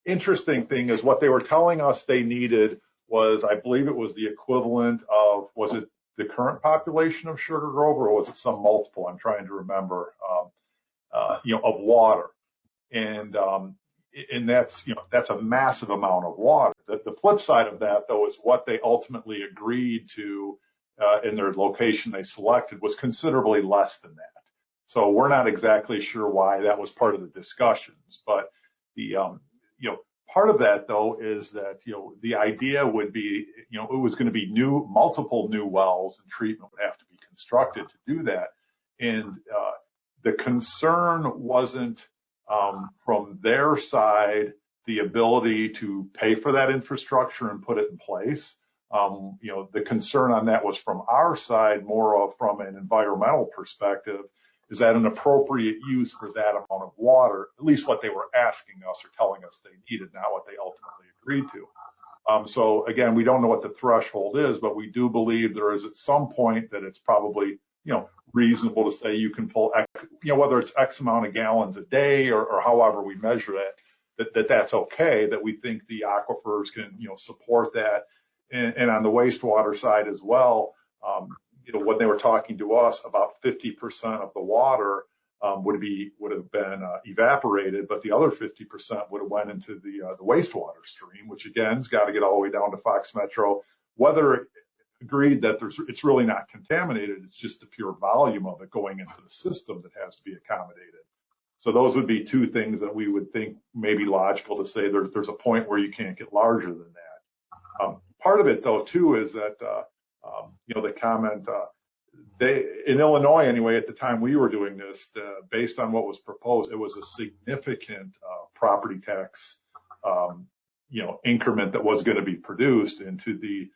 interesting thing is what they were telling us they needed was, I believe it was the equivalent of, was it the current population of Sugar Grove, or was it some multiple? I'm trying to remember, of water. And that's, that's a massive amount of water. The flip side of that, though, is what they ultimately agreed to in their location they selected was considerably less than that. So we're not exactly sure why that was part of the discussions, but the, part of that though is that, the idea would be, it was going to be multiple new wells, and treatment would have to be constructed to do that. And the concern wasn't from their side the ability to pay for that infrastructure and put it in place. The concern on that was from our side, more of from an environmental perspective. Is that an appropriate use for that amount of water? At least what they were asking us or telling us they needed, not what they ultimately agreed to. So again, we don't know what the threshold is, but we do believe there is at some point that it's probably, reasonable to say you can pull, whether it's X amount of gallons a day or however we measure that, that's okay, that we think the aquifers can, support that. And on the wastewater side as well, when they were talking to us, about 50% of the water would have been evaporated, but the other 50% would have went into the wastewater stream, which again has got to get all the way down to Fox Metro. Whether agreed that it's really not contaminated, it's just the pure volume of it going into the system that has to be accommodated. So those would be two things that we would think may be logical to say there's a point where you can't get larger than that. Part of it, though, too, is that the comment. In Illinois, anyway, at the time we were doing this, based on what was proposed, it was a significant property tax, increment that was going to be produced into the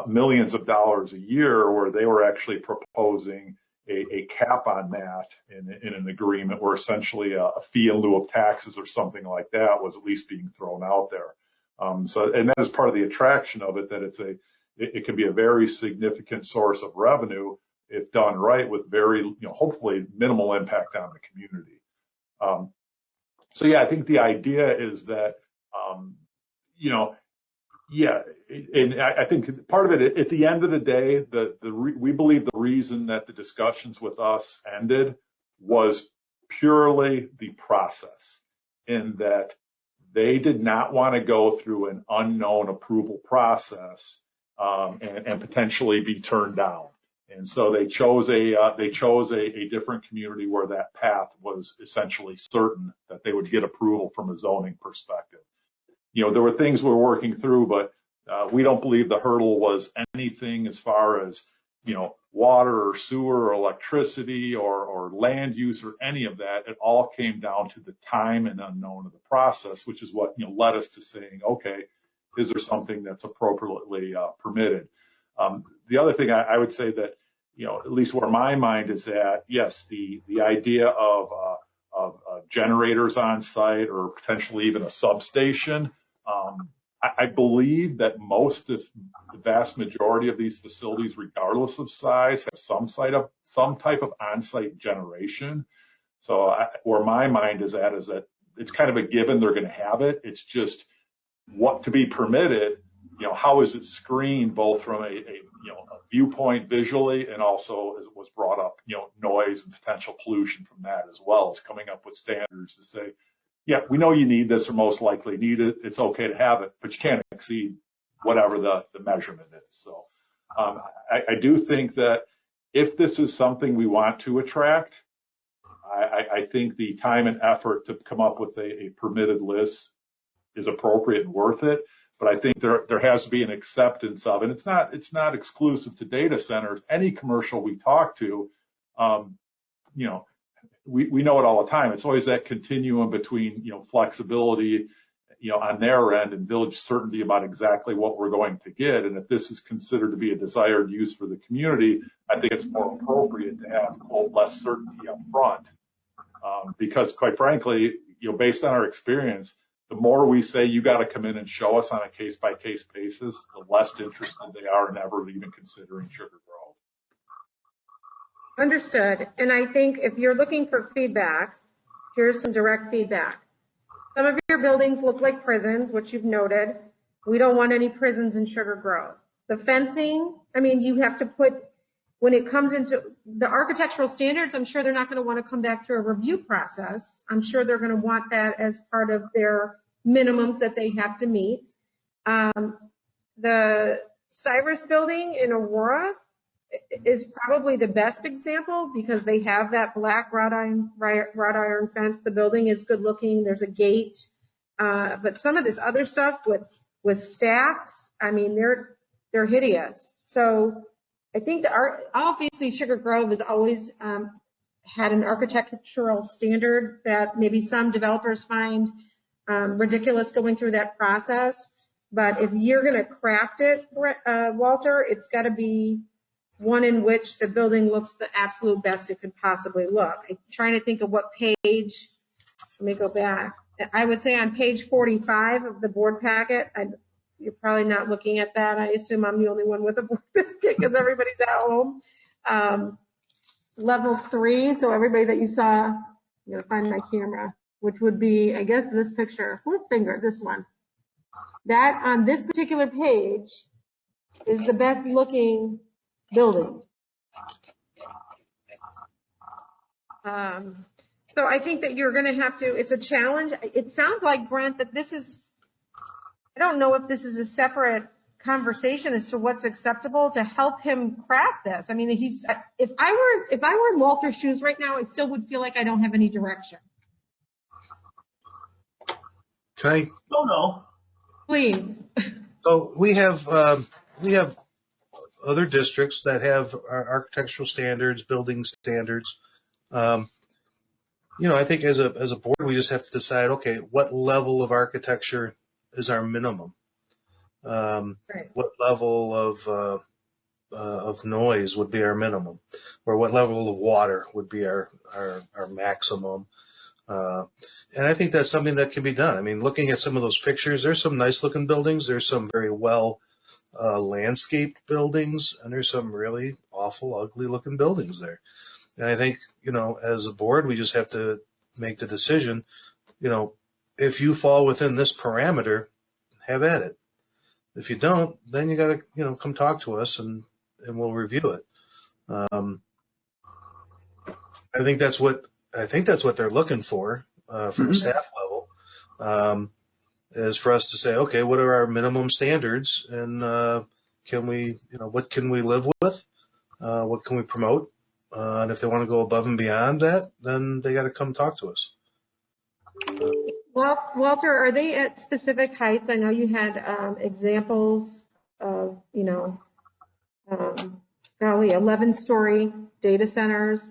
millions of dollars a year, where they were actually proposing a cap on that in an agreement where essentially a fee in lieu of taxes or something like that was at least being thrown out there. And that is part of the attraction of it, that it can be a very significant source of revenue if done right, with very, hopefully minimal impact on the community. So yeah, I think the idea is that, and I think part of it, at the end of the day, we believe the reason that the discussions with us ended was purely the process, in that they did not want to go through an unknown approval process and potentially be turned down. And so they chose a different community where that path was essentially certain that they would get approval from a zoning perspective. There were things we're working through, but we don't believe the hurdle was anything as far as, water or sewer or electricity or land use or any of that. It all came down to the time and unknown of the process, which is what, led us to saying, okay, is there something that's appropriately permitted? The other thing I would say that, at least where my mind is at, yes, the idea of generators on site or potentially even a substation. I believe that the vast majority of these facilities, regardless of size, have some type of on-site generation. So where my mind is at is that it's kind of a given they're going to have it. It's just what to be permitted. How is it screened both from a viewpoint visually, and also, as it was brought up, noise and potential pollution from that, as well as coming up with standards to say, yeah, we know you need this or most likely need it. It's okay to have it, but you can't exceed whatever the measurement is. So I do think that if this is something we want to attract, I think the time and effort to come up with a permitted list is appropriate and worth it. But I think there has to be an acceptance of, and it's not exclusive to data centers. Any commercial we talk to, we know it all the time. It's always that continuum between, flexibility, on their end, and village certainty about exactly what we're going to get. And if this is considered to be a desired use for the community, I think it's more appropriate to have less certainty up front. Because quite frankly, based on our experience, the more we say you got to come in and show us on a case-by-case basis, the less interested they are in ever even considering Sugar Grove. Understood. And I think if you're looking for feedback, here's some direct feedback. Some of your buildings look like prisons, which you've noted. We don't want any prisons in Sugar Grove. The fencing, you have to put, when it comes into the architectural standards, I'm sure they're not going to want to come back through a review process. I'm sure they're going to want that as part of their minimums that they have to meet. The Cyrus building in Aurora is probably the best example because they have that black wrought iron fence. The building is good looking. There's a gate. But some of this other stuff with stacks, they're hideous. So I think obviously Sugar Grove has always had an architectural standard that maybe some developers find ridiculous going through that process. But if you're going to craft it, Walter, it's got to be one in which the building looks the absolute best it could possibly look. I'm trying to think of what page. Let me go back. I would say on page 45 of the board packet, you're probably not looking at that. I assume I'm the only one with a board packet because everybody's at home. Level 3, so everybody that you saw, I'm going to find my camera, which would be, I guess, this picture. Fourth finger, this one. That on this particular page is the best looking building. So I think that you're going to have to, it's a challenge. It sounds like, Brent, that this is, I don't know if this is a separate conversation as to what's acceptable to help him craft this. I mean, if I were in Walter's shoes right now, I still would feel like I don't have any direction. Can I? Oh, no. Please. So we have other districts that have architectural standards, building standards. I think as a board, we just have to decide, okay, what level of architecture is our minimum? Right. What level of noise would be our minimum, or what level of water would be our maximum? And I think that's something that can be done. I mean, looking at some of those pictures, there's some nice looking buildings. There's some very well landscaped buildings, and there's some really awful, ugly looking buildings there. And I think, as a board, we just have to make the decision, if you fall within this parameter, have at it. If you don't, then you got to, come talk to us and we'll review it. I think that's what they're looking for, from a staff level, is for us to say, okay, what are our minimum standards, and can we, what can we live with? What can we promote? And if they want to go above and beyond that, then they got to come talk to us. Well, Walter, are they at specific heights? I know you had examples of, 11-story data centers.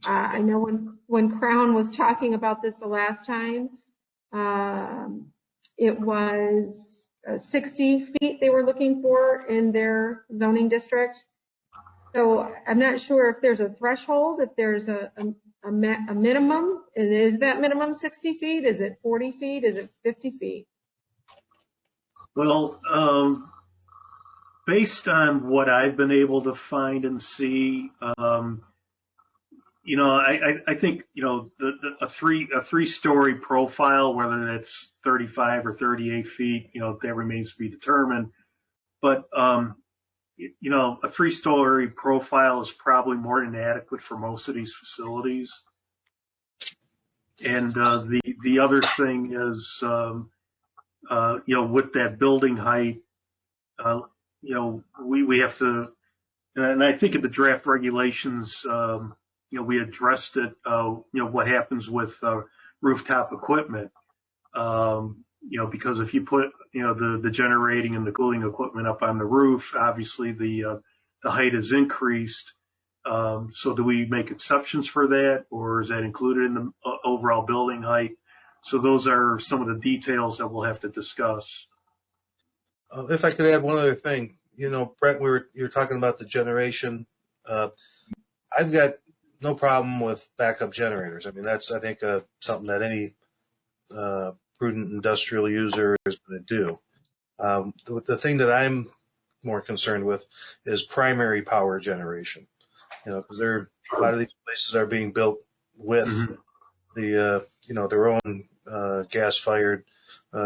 I know when Crown was talking about this the last time, it was 60 feet they were looking for in their zoning district. So I'm not sure if there's a threshold, if there's a minimum. Is that minimum 60 feet? Is it 40 feet? Is it 50 feet? Well, based on what I've been able to find and see, I think, a three-story profile, whether that's 35 or 38 feet, that remains to be determined. But, a three-story profile is probably more than adequate for most of these facilities. And the other thing is, with that building height, we have to, and I think in the draft regulations, we addressed it, what happens with rooftop equipment, because if you put, the generating and the cooling equipment up on the roof, obviously the height is increased. So do we make exceptions for that, or is that included in the overall building height? So those are some of the details that we'll have to discuss. If I could add one other thing, Brent, you're talking about the generation. I've got no problem with backup generators. I mean, that's, I think, something that any prudent industrial user is going to do. The thing that I'm more concerned with is primary power generation. Because a lot of these places are being built with their own gas-fired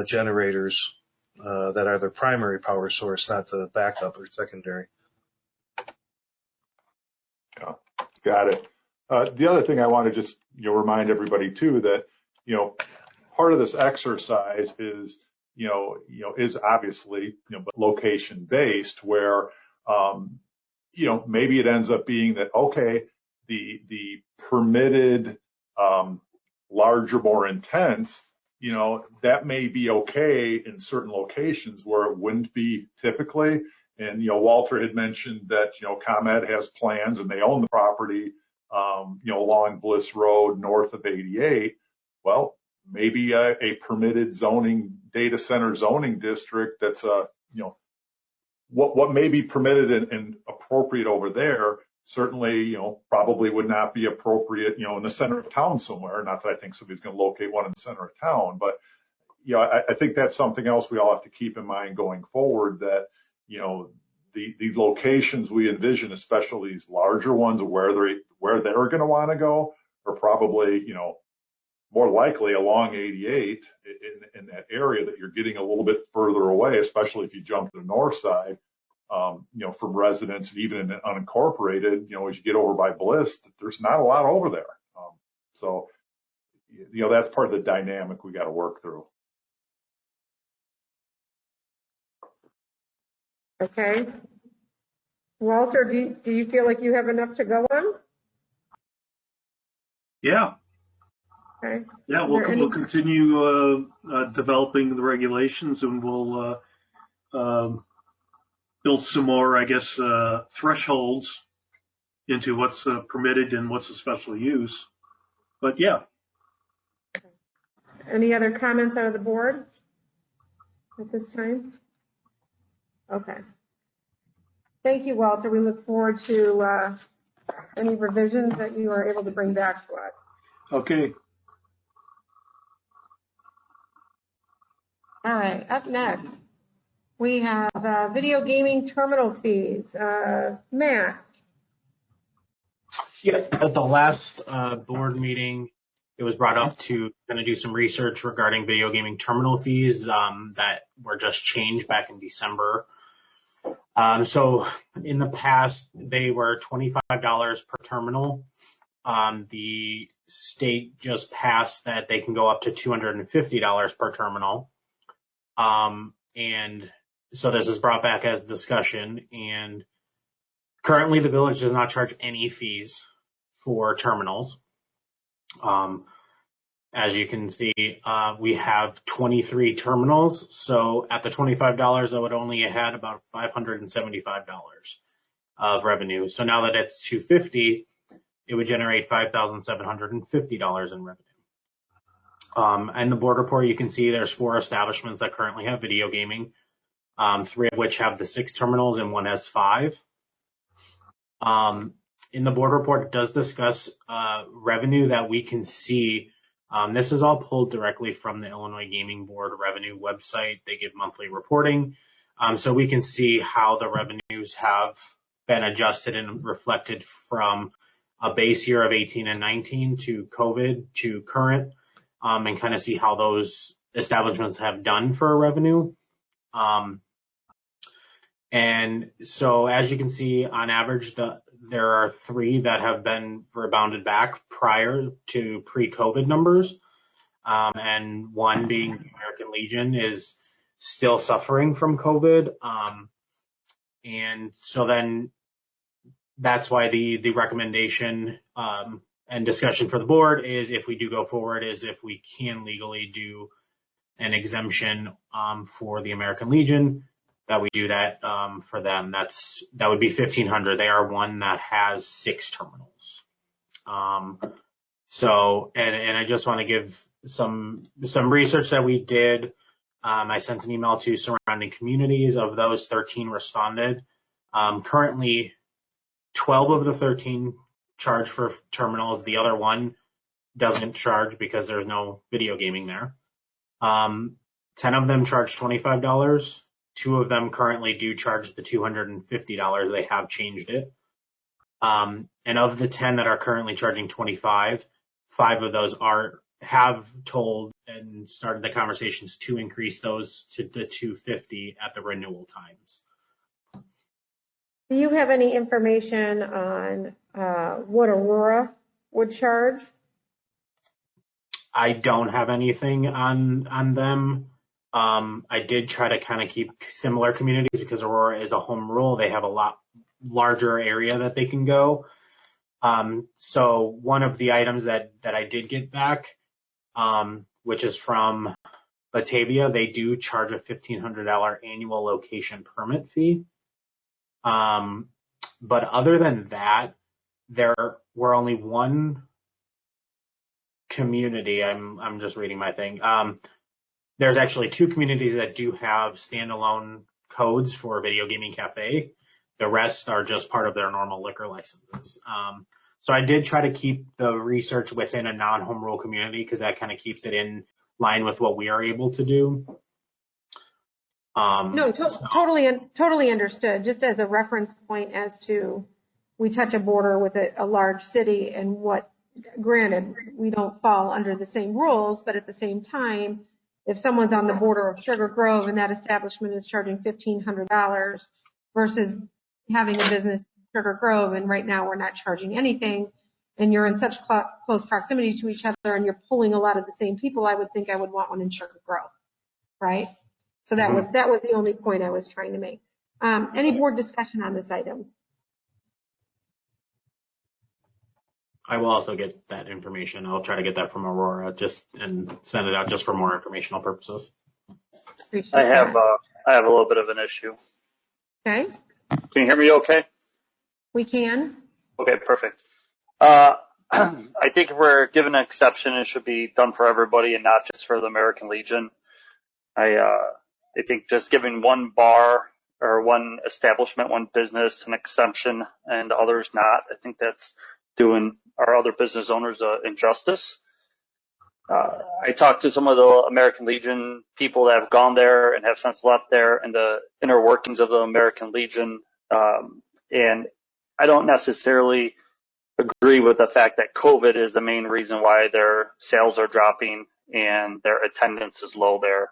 generators that are their primary power source, not the backup or secondary. Yeah, got it. The other thing I want to just remind everybody too that part of this exercise is is obviously but location based, where maybe it ends up being that, okay, the permitted larger, more intense, that may be okay in certain locations where it wouldn't be typically. And Walter had mentioned that ComEd has plans and they own the property along Bliss Road north of 88. Well, maybe a permitted zoning data center zoning district that's what may be permitted and appropriate over there certainly, probably would not be appropriate, in the center of town somewhere. Not that I think somebody's going to locate one in the center of town, but, I think that's something else we all have to keep in mind going forward, that, the locations we envision, especially these larger ones where they're going to want to go, are probably, more likely along 88 in that area that you're getting a little bit further away, especially if you jump to the north side, from residents, and even in the unincorporated, as you get over by Bliss, there's not a lot over there. So that's part of the dynamic we got to work through. Okay. Walter, do you feel like you have enough to go on? Yeah. Okay. Yeah, we'll continue developing the regulations, and we'll build some more, I guess, thresholds into what's permitted and what's a special use. But yeah. Any other comments out of the board at this time? Okay. Thank you, Walter. We look forward to any revisions that you are able to bring back to us. Okay. All right, up next, we have video gaming terminal fees. Matt. Yeah, at the last board meeting, it was brought up to kind of do some research regarding video gaming terminal fees that were just changed back in December. So in the past, they were $25 per terminal. The state just passed that they can go up to $250 per terminal. And so this is brought back as discussion, and currently the village does not charge any fees for terminals. As you can see, we have 23 terminals. So at the $25, I would only have had about $575 of revenue. So now that it's $250, it would generate $5,750 in revenue. And the board report, you can see there's 4 establishments that currently have video gaming, 3 of which have the 6 terminals and 1 has 5. In the board report, it does discuss revenue that we can see. This is all pulled directly from the Illinois Gaming Board revenue website. They give monthly reporting. So we can see how the revenues have been adjusted and reflected from a base year of 18 and 19 to COVID to current, and kind of see how those establishments have done for revenue. And so as you can see, on average, there are 3 that have been rebounded back prior to pre-COVID numbers. And one being American Legion is still suffering from COVID. And so then that's why the recommendation and discussion for the board is, if we do go forward, is if we can legally do an exemption for the American Legion, that we do that for them. That would be $1,500. They are one that has 6 terminals. So I just want to give some research that we did. I sent an email to surrounding communities. Of those, 13 responded. Currently, 12 of the 13 charge for terminals. The other one doesn't charge because there's no video gaming there. 10 of them charge $25. 2 of them currently do charge the $250. They have changed it. And of the 10 that are currently charging $25, 5 of those have told and started the conversations to increase those to the $250 at the renewal times. Do you have any information on what Aurora would charge? I don't have anything on them. I did try to kind of keep similar communities because Aurora is a home rule. They have a lot larger area that they can go. So one of the items that I did get back, which is from Batavia, they do charge a $1,500 annual location permit fee. But other than that, there were only one community. I'm just reading my thing. There's actually 2 communities that do have standalone codes for video gaming cafe. The rest are just part of their normal liquor licenses. So I did try to keep the research within a non-home rule community because that kind of keeps it in line with what we are able to do. Totally understood. Just as a reference point as to, we touch a border with a large city, and granted, we don't fall under the same rules, but at the same time, if someone's on the border of Sugar Grove and that establishment is charging $1,500 versus having a business in Sugar Grove, and right now we're not charging anything, and you're in such close proximity to each other and you're pulling a lot of the same people, I would think I would want one in Sugar Grove, right? So that was the only point I was trying to make. Any board discussion on this item? I will also get that information. I'll try to get that from Aurora and send it out just for more informational purposes. I have a little bit of an issue. Okay. Can you hear me okay? We can. Okay, perfect. I think if we're given an exception, it should be done for everybody and not just for the American Legion. I think just giving one bar or one establishment, one business an exemption and others not, I think that's doing our other business owners an injustice. I talked to some of the American Legion people that have gone there and have since left there and the inner workings of the American Legion. And I don't necessarily agree with the fact that COVID is the main reason why their sales are dropping and their attendance is low there.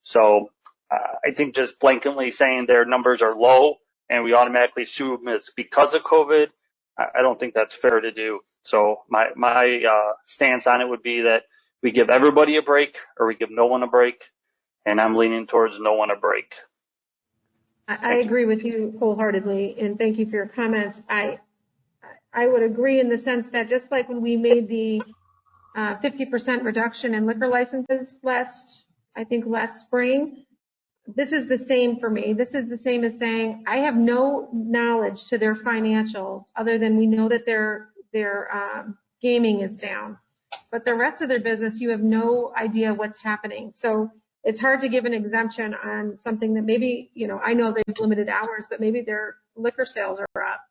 So I think just blanketly saying their numbers are low and we automatically assume it's because of COVID, I don't think that's fair to do. So my stance on it would be that we give everybody a break or we give no one a break, and I'm leaning towards no one a break. I agree with you wholeheartedly, and thank you for your comments. I would agree in the sense that just like when we made the 50% reduction in liquor licenses last spring, this is the same for me. This is the same as saying I have no knowledge to their financials other than we know that their gaming is down. But the rest of their business, you have no idea what's happening. So it's hard to give an exemption on something that maybe, I know they've limited hours, but maybe their liquor sales are up.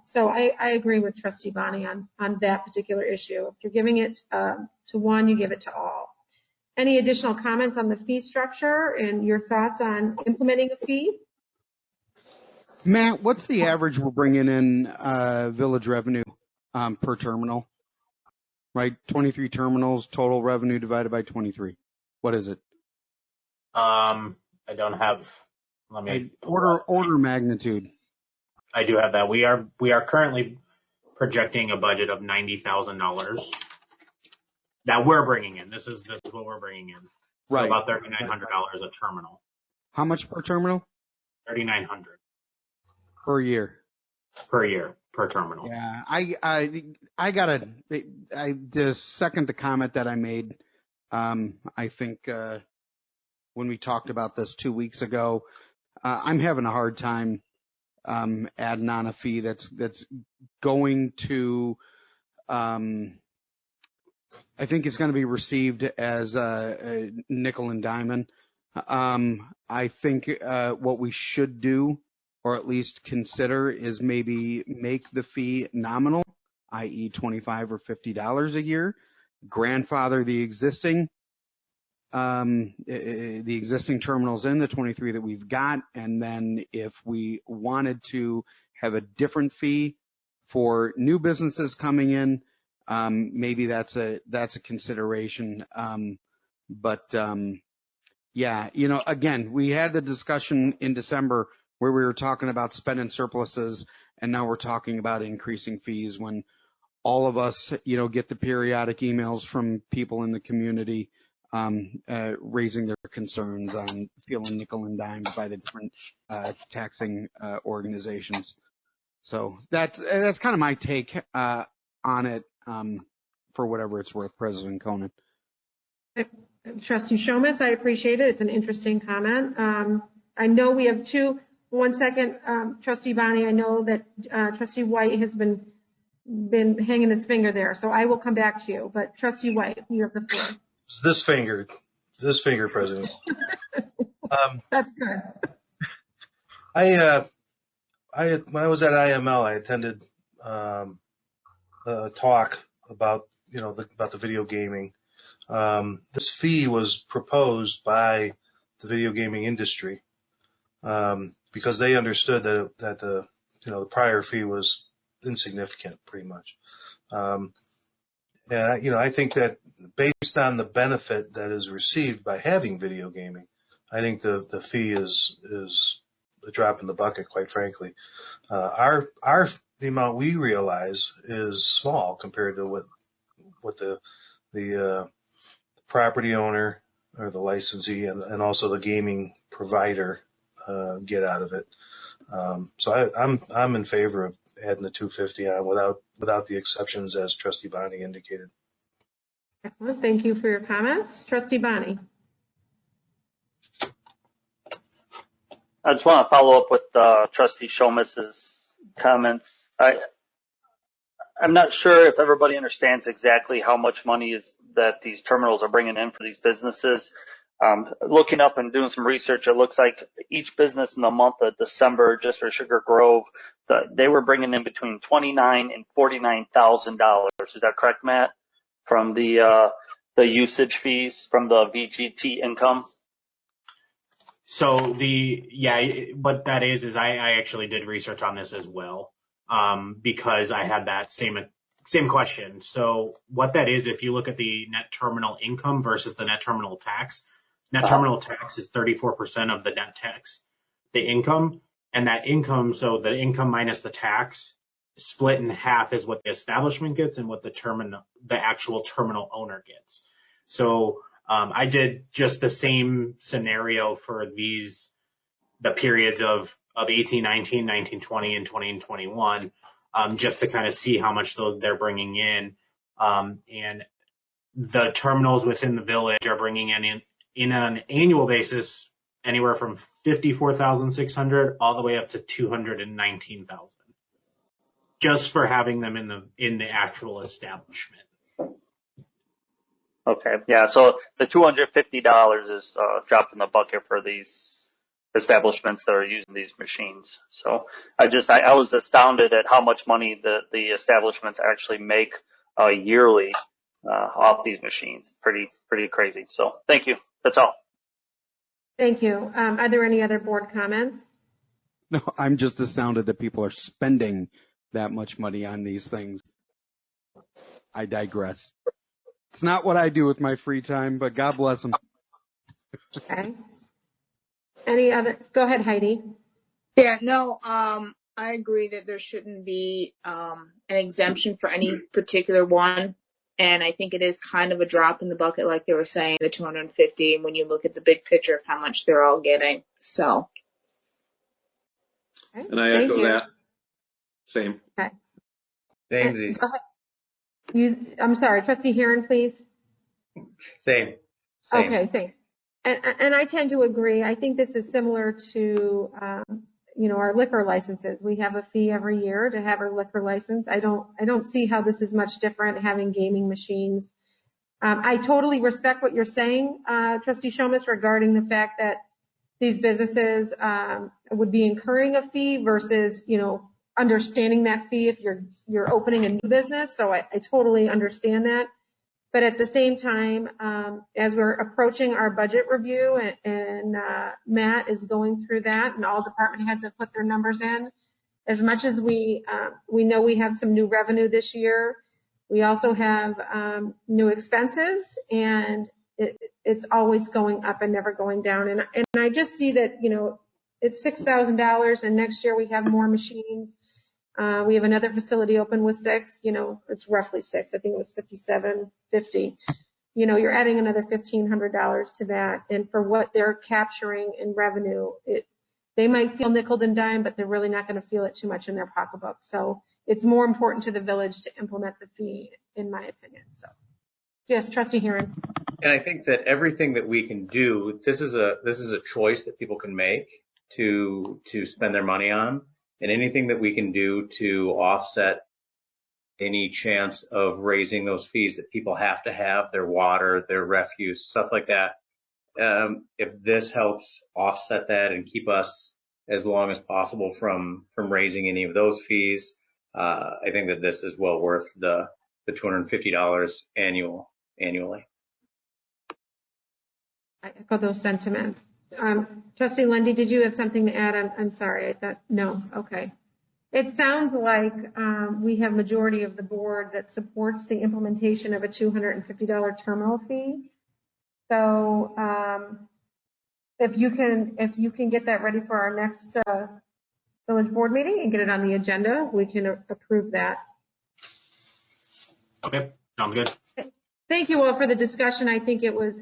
So I agree with Trustee Bonnie on that particular issue. If you're giving it to one, you give it to all. Any additional comments on the fee structure and your thoughts on implementing a fee? Matt, what's the average we're bringing in village revenue per terminal? Right, 23 terminals, total revenue divided by 23. What is it? I don't have. Let me order magnitude. I do have that. We are currently projecting a budget of $90,000 that we're bringing in. This is what we're bringing in. Right. So about $3,900 a terminal. How much per terminal? $3,900 per year. Per year. Per terminal. Yeah, I gotta just second the comment that I made. I think when we talked about this 2 weeks ago, I'm having a hard time adding on a fee that's going to. I think it's going to be received as a nickel and diamond. I think what we should do, or at least consider, is maybe make the fee nominal, i.e. $25 or $50 a year, grandfather the existing terminals in, the 23 that we've got, and then if we wanted to have a different fee for new businesses coming in, maybe that's a consideration. Yeah, again, we had the discussion in December where we were talking about spending surpluses, and now we're talking about increasing fees when all of us, get the periodic emails from people in the community raising their concerns on feeling nickel and dimed by the different taxing organizations. So that's kind of my take on it, for whatever it's worth, President Conan. Trustee Shomas, I appreciate it. It's an interesting comment. I know we have two. 1 second, Trustee Bonnie, I know that Trustee White has been hanging his finger there, so I will come back to you. But Trustee White, you have the floor. It's this finger, President. That's good. When I was at IML, I attended a talk about the video gaming. This fee was proposed by the video gaming industry. Because they understood that the prior fee was insignificant, pretty much. And I think that based on the benefit that is received by having video gaming, I think the fee is a drop in the bucket, quite frankly. Our the amount we realize is small compared to what the property owner or the licensee and also the gaming provider get out of it. So I'm in favor of adding the 250 on without the exceptions as Trustee Bonnie indicated. Excellent. Thank you for your comments. Trustee Bonnie. I just want to follow up with Trustee Shomas's comments. I'm not sure if everybody understands exactly how much money is that these terminals are bringing in for these businesses. Looking up and doing some research, it looks like each business in the month of December, just for Sugar Grove, they were bringing in between $29,000 and $49,000. Is that correct, Matt? From the usage fees from the VGT income. So what that is I actually did research on this as well, because I had that same question. So what that is, if you look at the net terminal income versus the net terminal tax, terminal tax is 34% of the net tax, the income, and that income, so the income minus the tax split in half is what the establishment gets and what the actual terminal owner gets. So I did just the same scenario for the periods of 18, 19, 19, 20, and 20 and 21, just to kind of see how much they're bringing in. And the terminals within the village are bringing in on an annual basis anywhere from 54,600 all the way up to 219,000, just for having them in the actual establishment. Okay, yeah, so the $250 is dropped in the bucket for these establishments that are using these machines. So I was astounded at how much money the establishments actually make yearly off these machines. Pretty crazy. So thank you. That's all. Thank you. Are there any other board comments? No, I'm just astounded that people are spending that much money on these things. I digress. It's not what I do with my free time, but God bless them. Okay. Any other? Go ahead, Heidi. Yeah, no, I agree that there shouldn't be an exemption for any particular one. And I think it is kind of a drop in the bucket, like they were saying, the 250, when you look at the big picture of how much they're all getting. So. Okay. And I echo that. Same. Okay. Samesies. I'm sorry, Trustee Heron, please. Same. Okay, same. And I tend to agree. I think this is similar to, our liquor licenses. We have a fee every year to have our liquor license. I don't see how this is much different having gaming machines. I totally respect what you're saying, Trustee Shomas, regarding the fact that these businesses would be incurring a fee versus, understanding that fee if you're opening a new business. So I totally understand that. But at the same time, as we're approaching our budget review and Matt is going through that and all department heads have put their numbers in, as much as we know we have some new revenue this year, we also have new expenses, and it's always going up and never going down. And I just see that, it's $6,000 and next year we have more machines. We have another facility open with 6, it's roughly 6. I think it was 5750. You're adding another $1,500 to that. And for what they're capturing in revenue, they might feel nickel and dime, but they're really not going to feel it too much in their pocketbook. So it's more important to the village to implement the fee, in my opinion. So yes, Trustee Heron. And I think that everything that we can do, this is a choice that people can make to spend their money on. And anything that we can do to offset any chance of raising those fees that people have to have, their water, their refuse, stuff like that. If this helps offset that and keep us as long as possible from raising any of those fees, I think that this is well worth the $250 annually. I echo those sentiments. Trustee Lundy, did you have something to add? I'm sorry. I thought, no. Okay. It sounds like we have majority of the board that supports the implementation of a $250 terminal fee. So if you can get that ready for our next village board meeting and get it on the agenda, we can approve that. Okay, sounds good. Thank you all for the discussion. I think it was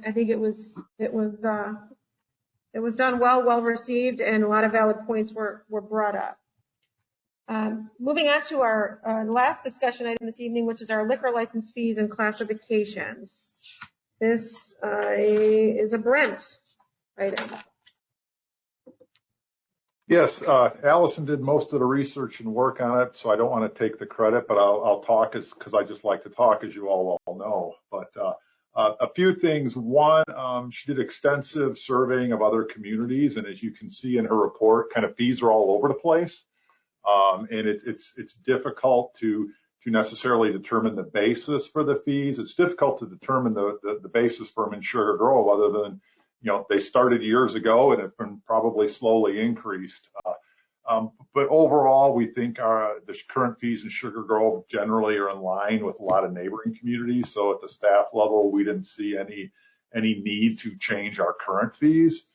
done well received, and a lot of valid points were brought up. Moving on to our last discussion item this evening, which is our liquor license fees and classifications. This is a Brent item. Yes, Allison did most of the research and work on it, so I don't want to take the credit, but I'll talk because I just like to talk, as you all know. But a few things. One, she did extensive surveying of other communities, and as you can see in her report, kind of fees are all over the place, and it's difficult to necessarily determine the basis for the fees. It's difficult to determine the basis for them in Sugar Grove, other than they started years ago and have been probably slowly increased. But overall, we think the current fees in Sugar Grove generally are in line with a lot of neighboring communities. So at the staff level, we didn't see any need to change our current fees.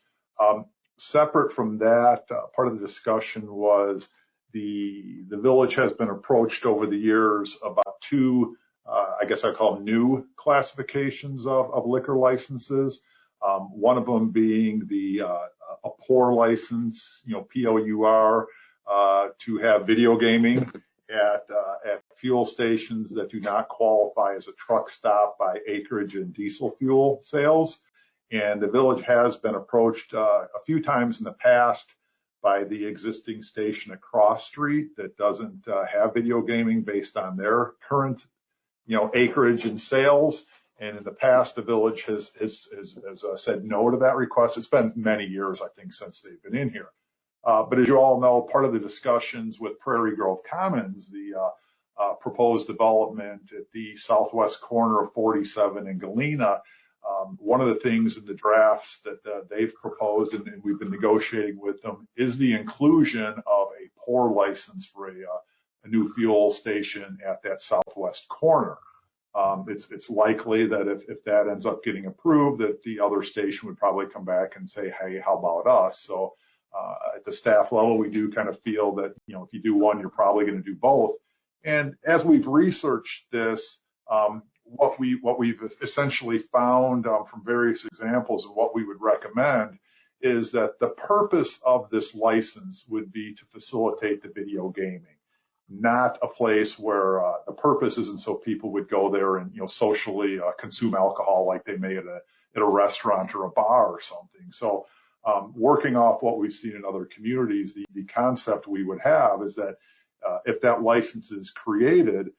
Separate from that, part of the discussion was the village has been approached over the years about two, I guess I call them new classifications of liquor licenses. One of them being a pour license, POUR, to have video gaming at fuel stations that do not qualify as a truck stop by acreage and diesel fuel sales. And the village has been approached a few times in the past by the existing station across street that doesn't have video gaming based on their current, acreage and sales. And in the past, the village has said no to that request. It's been many years, I think, since they've been in here. But as you all know, part of the discussions with Prairie Grove Commons, the proposed development at the southwest corner of 47 and Galena, one of the things in the drafts that they've proposed, and we've been negotiating with them, is the inclusion of a pour license for a new fuel station at that southwest corner. It's likely that if that ends up getting approved, that the other station would probably come back and say, hey, how about us? So at the staff level, we do kind of feel that, if you do one, you're probably going to do both. And as we've researched this, what we've essentially found from various examples of what we would recommend is that the purpose of this license would be to facilitate the video gaming, not a place where the purpose isn't so people would go there and socially consume alcohol like they may at a restaurant or a bar or something. So working off what we've seen in other communities, the concept we would have is that if that license is created,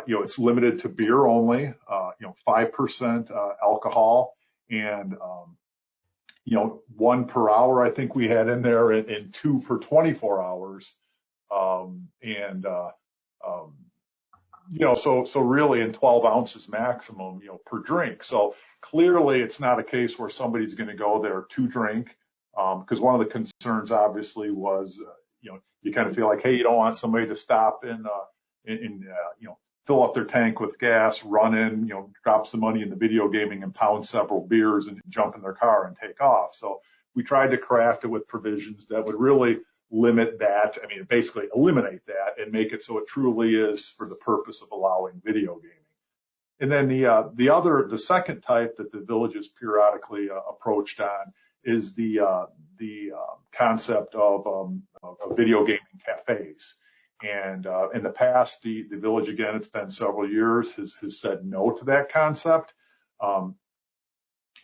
it's limited to beer only, 5% alcohol, and 1 per hour. I think we had in there, and 2 per 24 hours. So really in 12 ounces maximum, per drink. So clearly it's not a case where somebody's going to go there to drink, because one of the concerns obviously was, you kind of feel like, hey, you don't want somebody to stop and fill up their tank with gas, run in, drop some money in the video gaming and pound several beers and jump in their car and take off. So we tried to craft it with provisions that would really limit that. I mean, basically eliminate that and make it so it truly is for the purpose of allowing video gaming. And then the second type that the village is periodically approached on is the concept of video gaming cafes. And in the past, the village, again, it's been several years, has said no to that concept.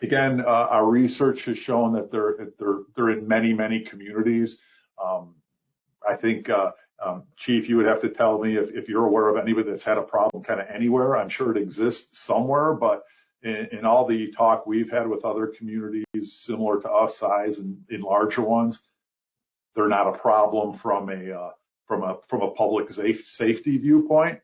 Again, our research has shown that they're in many communities. I think, Chief, you would have to tell me if you're aware of anybody that's had a problem kind of anywhere. I'm sure it exists somewhere, but in all the talk we've had with other communities similar to us size and in larger ones, they're not a problem from a public safety viewpoint.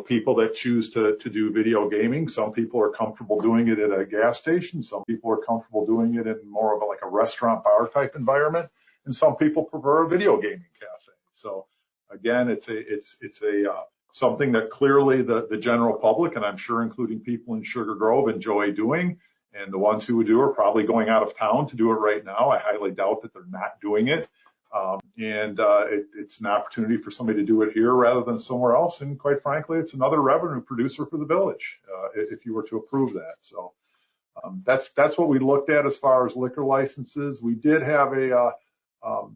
People that choose to do video gaming, some people are comfortable doing it at a gas station. Some people are comfortable doing it in more of a restaurant bar type environment. And some people prefer a video gaming cafe. So again, it's something that clearly the general public, and I'm sure including people in Sugar Grove, enjoy doing. And the ones who would do are probably going out of town to do it right now. I highly doubt that they're not doing it. It's an opportunity for somebody to do it here rather than somewhere else. And quite frankly, it's another revenue producer for the village if you were to approve that. So that's what we looked at as far as liquor licenses. We did have a part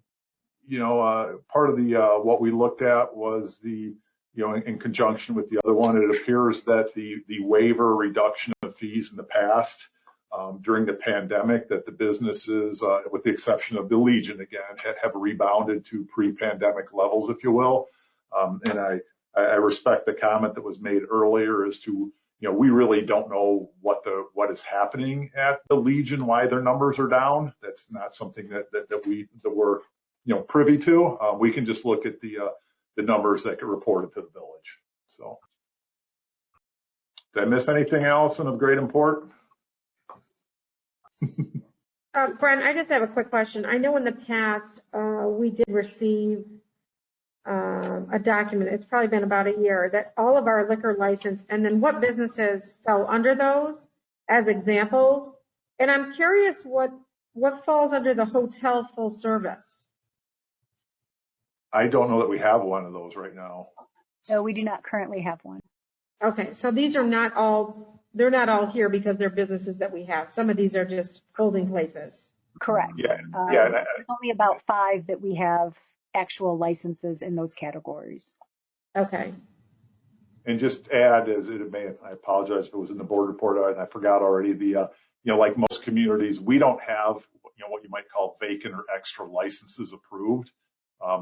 of the what we looked at was the in conjunction with the other one. It appears that the waiver reduction of fees in the past during the pandemic, that the businesses, with the exception of the Legion again, have rebounded to pre-pandemic levels, if you will. And I respect the comment that was made earlier as to, we really don't know what is happening at the Legion, why their numbers are down. That's not something that we're privy to. We can just look at the numbers that get reported to the village. So, did I miss anything, Allison, of great import? Brent, I just have a quick question. I know in the past we did receive a document, it's probably been about a year, that all of our liquor license and then what businesses fell under those as examples. And I'm curious what falls under the hotel full service. I don't know that we have one of those right now. No, we do not currently have one. Okay, so these are not all, they're not all here because they're businesses that we have. Some of these are just holding places. Correct. Yeah. There's only about 5 that we have actual licenses in those categories. Okay. And just add, I apologize if it was in the board report and I forgot already, like most communities, we don't have, what you might call vacant or extra licenses approved.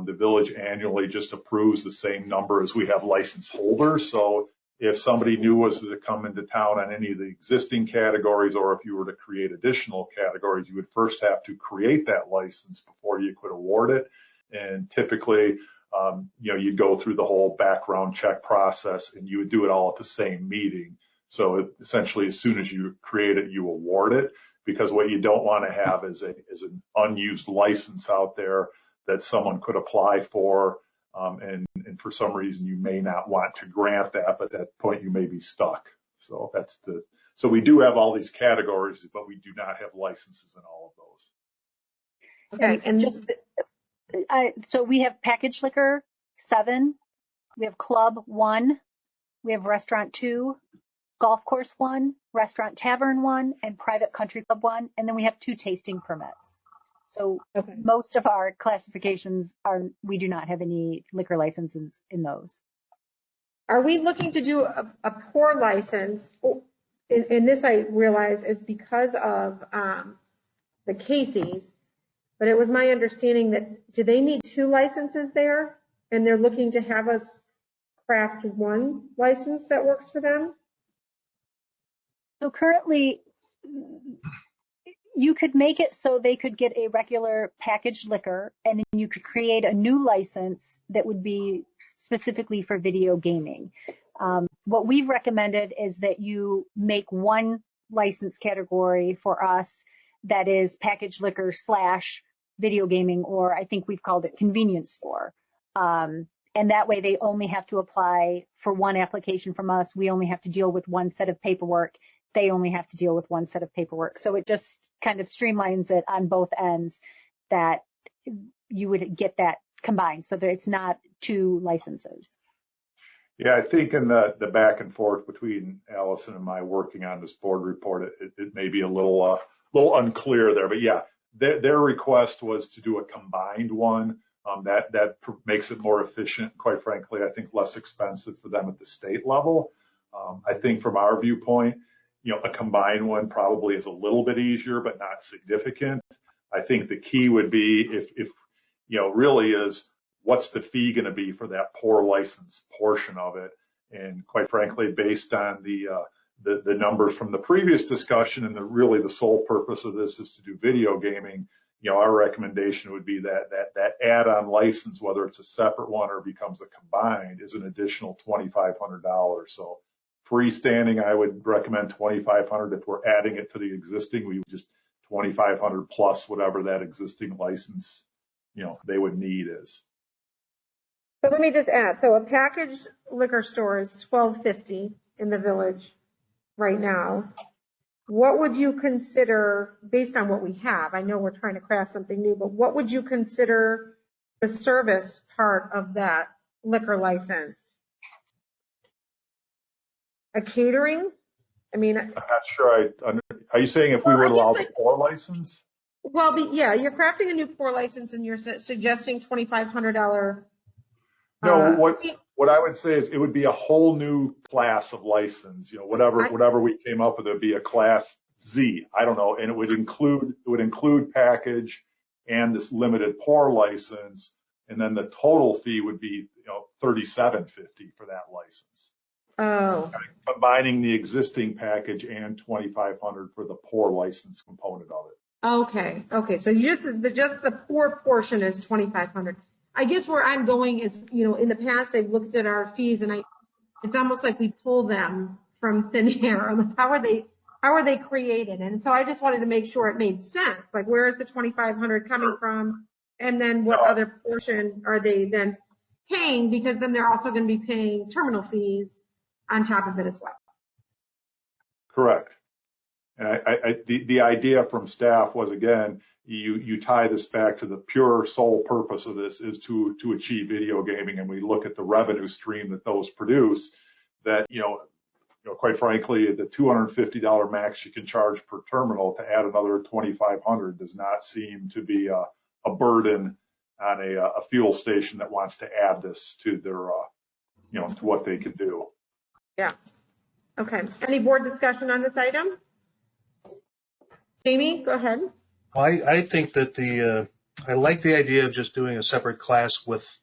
The village annually just approves the same number as we have license holders. So if somebody new was to come into town on any of the existing categories, or if you were to create additional categories, you would first have to create that license before you could award it. And typically, you'd go through the whole background check process and you would do it all at the same meeting. So essentially, as soon as you create it, you award it, because what you don't want to have is an unused license out there that someone could apply for, and for some reason you may not want to grant that, but at that point you may be stuck. So so we do have all these categories, but we do not have licenses in all of those. Okay, and just so we have packaged liquor 7, we have club 1, we have restaurant 2, golf course 1, restaurant tavern 1, and private country club 1, and then we have 2 tasting permits. So most of our classifications we do not have any liquor licenses in those. Are we looking to do a pour license? And this I realize is because of the Casey's, but it was my understanding that, do they need 2 licenses there? And they're looking to have us craft 1 license that works for them? So currently, you could make it so they could get a regular packaged liquor, and then you could create a new license that would be specifically for video gaming. What we've recommended is that you make 1 license category for us that is packaged liquor / video gaming, or I think we've called it convenience store. And that way they only have to apply for 1 application from us. We only have to deal with 1 set of paperwork. They only have to deal with 1 set of paperwork. So it just kind of streamlines it on both ends, that you would get that combined so that it's not 2 licenses. Yeah, I think in the back and forth between Allison and I working on this board report, it may be a little unclear there, but yeah, their request was to do a combined one. That makes it more efficient. Quite frankly, I think less expensive for them at the state level. I think from our viewpoint, a combined one probably is a little bit easier, but not significant. I think the key would be if really is, what's the fee going to be for that pour license portion of it? And quite frankly, based on the numbers from the previous discussion, and really the sole purpose of this is to do video gaming, our recommendation would be that add-on license, whether it's a separate one or becomes a combined, is an additional $2,500. So freestanding, I would recommend $2,500. If we're adding it to the existing, we would just $2,500 plus whatever that existing license, they would need is. So let me just ask, so a packaged liquor store is $12.50 in the village right now. What would you consider, based on what we have, I know we're trying to craft something new, but what would you consider the service part of that liquor license? A catering? I mean, I'm not sure. Are you saying if we would allow the pour license? well, yeah, you're crafting a new pour license and you're suggesting $2,500. No, what I would say is it would be a whole new class of license. You know, whatever we came up with, it would be a class Z. I don't know, and it would include package and this limited pour license, and then the total fee would be $37.50 for that license. Oh. Combining the existing package and $2,500 for the pour license component of it. Okay. So just the pour portion is $2,500. I guess where I'm going is, in the past I've looked at our fees and it's almost like we pull them from thin air. I'm like, how are they created? And so I just wanted to make sure it made sense. Like, where is the $2,500 coming from? And then what other portion are they then paying? Because then they're also going to be paying terminal fees on top of it as well. Correct. And the idea from staff was, again, you tie this back to the pure sole purpose of this is to achieve video gaming, and we look at the revenue stream that those produce. That quite frankly, the $250 max you can charge per terminal to add another $2,500 does not seem to be a burden on a fuel station that wants to add this to their to what they can do. Yeah. Okay. Any board discussion on this item? Jamie, go ahead. Well, I think that I like the idea of just doing a separate class with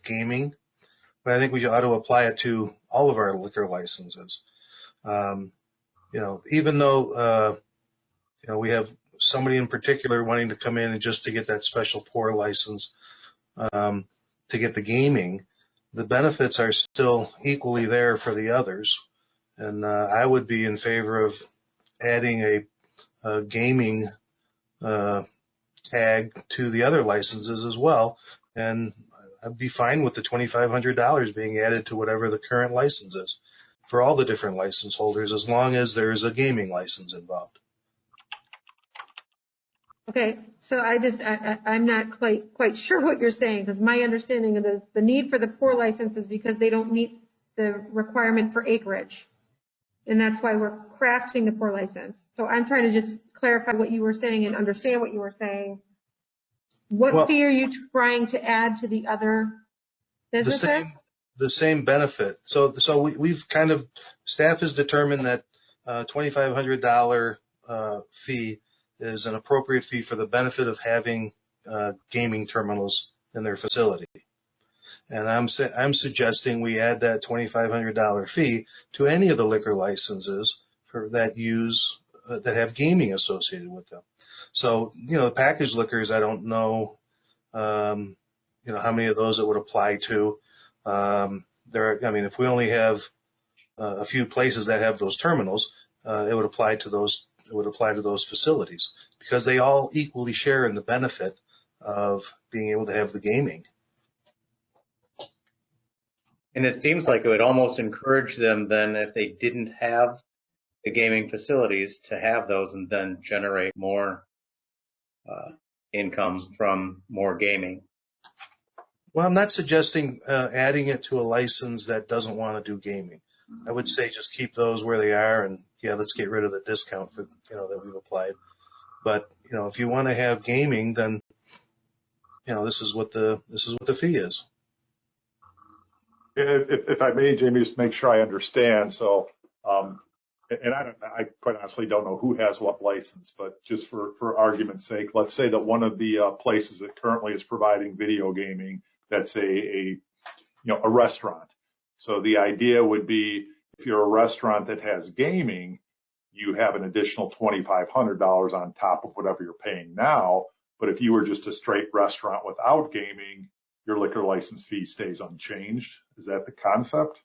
gaming, but I think we ought to apply it to all of our liquor licenses. Even though, we have somebody in particular wanting to come in and just to get that special pour license, to get the gaming, the benefits are still equally there for the others. And, I would be in favor of adding a gaming, tag to the other licenses as well. And I'd be fine with the $2,500 being added to whatever the current license is for all the different license holders, as long as there's a gaming license involved. Okay, so I'm not quite sure what you're saying, because my understanding of the need for the pour license is because they don't meet the requirement for acreage. And that's why we're crafting the pour license. So I'm trying to just clarify what you were saying and understand what you were saying. What fee are you trying to add to the other businesses? The same benefit. So we've staff has determined that $2,500 fee is an appropriate fee for the benefit of having gaming terminals in their facility. And I'm suggesting we add that $2,500 fee to any of the liquor licenses that have gaming associated with them. So, the packaged liquors, I don't know, how many of those it would apply to. If we only have a few places that have those terminals, it would apply to those facilities, because they all equally share in the benefit of being able to have the gaming. And it seems like it would almost encourage them then, if they didn't have the gaming facilities, to have those and then generate more income from more gaming. Well, I'm not suggesting adding it to a license that doesn't want to do gaming. I would say just keep those where they are, and let's get rid of the discount for that we've applied. But if you want to have gaming, then this is what the fee is. If I may, Jamie, just make sure I understand. So, and I quite honestly don't know who has what license, but just for argument's sake, let's say that one of the places that currently is providing video gaming, that's a restaurant. So the idea would be, if you're a restaurant that has gaming, you have an additional $2,500 on top of whatever you're paying now. But if you were just a straight restaurant without gaming, your liquor license fee stays unchanged. Is that the concept?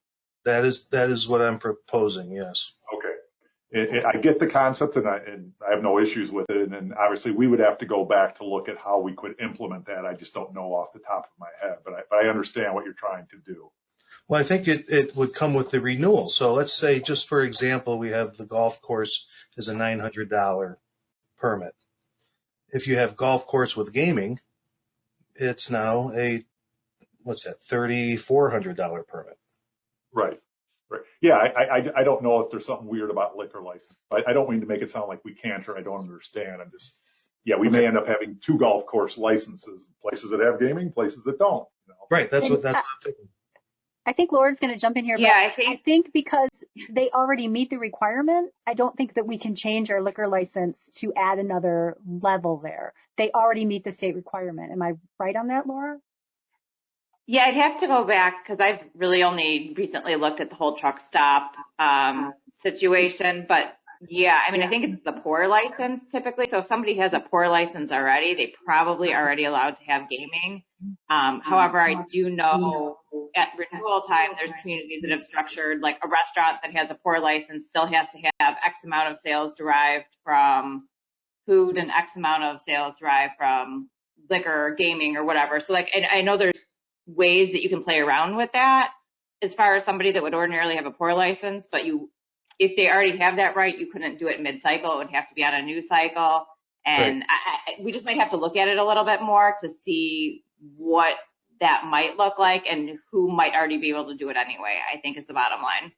That is what I'm proposing, yes. Okay. I get the concept, and I have no issues with it. And then obviously we would have to go back to look at how we could implement that. I just don't know off the top of my head, but I understand what you're trying to do. Well, I think it would come with the renewal. So let's say, just for example, we have the golf course is a $900 permit. If you have golf course with gaming, it's now a, what's that, $3,400 permit. Right. Right. Yeah. I don't know if there's something weird about liquor license. I don't mean to make it sound like we can't or I don't understand. I'm just, yeah, we may end up having 2 golf course licenses, places that have gaming, places that don't. You know? Right. That's what I'm thinking. I think Laura's going to jump in here. Yeah, but I think because they already meet the requirement, I don't think that we can change our liquor license to add another level there. They already meet the state requirement. Am I right on that, Laura? Yeah, I'd have to go back because I've really only recently looked at the whole truck stop situation. But yeah, I mean, I think it's the pour license typically. So if somebody has a pour license already, they probably already allowed to have gaming. However, I do know at renewal time, there's communities that have structured like a restaurant that has a pour license still has to have X amount of sales derived from food and X amount of sales derived from liquor or gaming or whatever. So like, I know there's ways that you can play around with that as far as somebody that would ordinarily have a pour license, but if they already have that right, you couldn't do it mid-cycle. It would have to be on a new cycle. And we just might have to look at it a little bit more to see what that might look like and who might already be able to do it anyway, I think is the bottom line.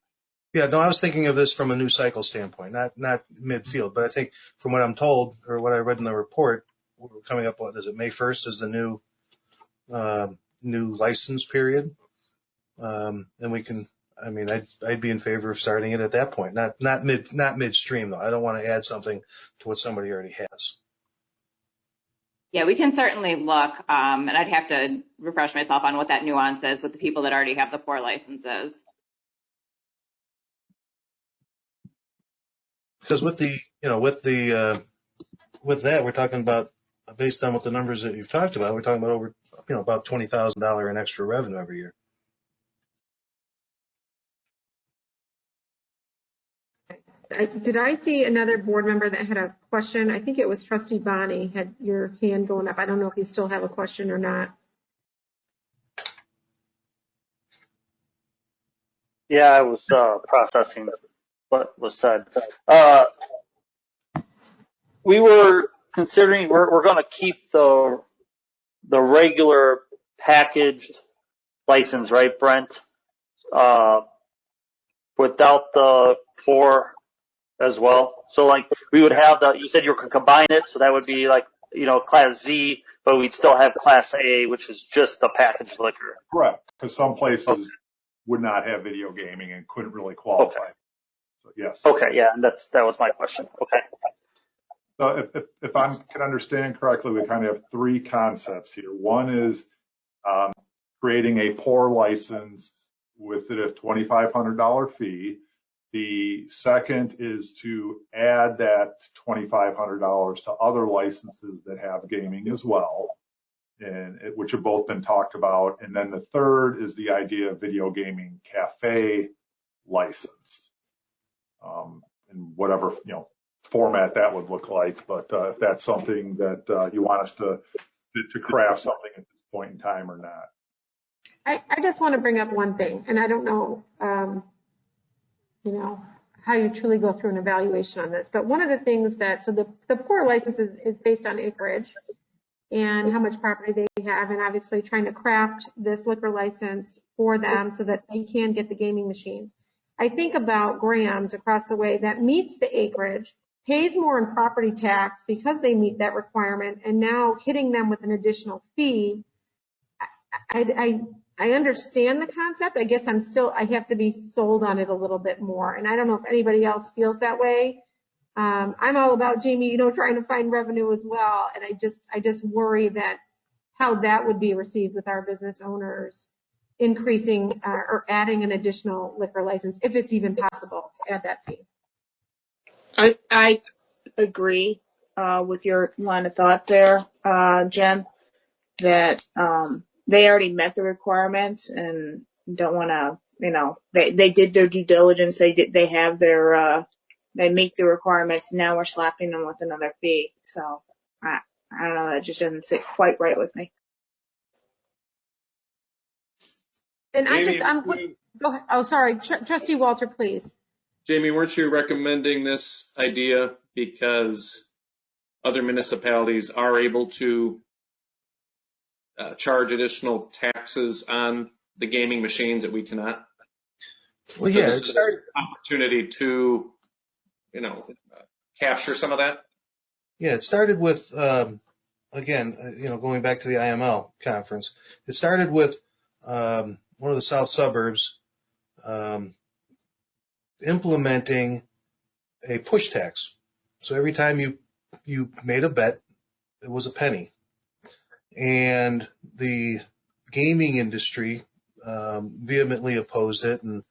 Yeah, no, I was thinking of this from a new cycle standpoint, not midfield, but I think from what I'm told or what I read in the report, we're coming up, what is it, May 1st is the new license period. And we can, I mean, I'd be in favor of starting it at that point, not midstream though. I don't want to add something to what somebody already has. Yeah, we can certainly look, and I'd have to refresh myself on what that nuance is with the people that already have the pour licenses. Because with that, we're talking about, based on what the numbers that you've talked about, we're talking about over, about $20,000 in extra revenue every year. Did I see another board member that had a question? I think it was Trustee Bonnie had your hand going up. I don't know if you still have a question or not. Yeah, I was processing what was said. We were considering we're going to keep the regular packaged license, right, Brent? Without the pour as well. So like we would have you said you could combine it, so that would be like, Class Z, but we'd still have Class A, which is just the packaged liquor. Correct. Because some places would not have video gaming and couldn't really qualify. Okay. So, yes. Okay, yeah, and that was my question. Okay. So if I can understand correctly, we kind of have 3 concepts here. One is creating a pour license with it a $2,500 fee. The second is to add that $2,500 to other licenses that have gaming as well, which have both been talked about. And then the third is the idea of video gaming cafe license, in whatever format that would look like. But if that's something that you want us to craft something at this point in time or not. I just want to bring up one thing, and I don't know, how you truly go through an evaluation on this. But one of the things so the pour license is based on acreage and how much property they have, and obviously trying to craft this liquor license for them so that they can get the gaming machines. I think about Graham's across the way that meets the acreage, pays more in property tax because they meet that requirement, and now hitting them with an additional fee. I understand the concept. I guess I have to be sold on it a little bit more. And I don't know if anybody else feels that way. I'm all about, Jamie, trying to find revenue as well. And I just worry that how that would be received with our business owners increasing or adding an additional liquor license, if it's even possible to add that fee. I agree with your line of thought there, Jen, that they already met the requirements and don't want to, they did their due diligence. They have they meet the requirements. Now we're slapping them with another fee. So I don't know. That just doesn't sit quite right with me. And go ahead. Oh, sorry. Trustee Walter, please. Jamie, weren't you recommending this idea because other municipalities are able to charge additional taxes on the gaming machines that we cannot? Well, So yeah, this it is started. an opportunity to, capture some of that. Yeah, it started with again, going back to the IML conference. It started with one of the south suburbs implementing a push tax. So every time you made a bet, it was a penny. And the gaming industry vehemently opposed it, and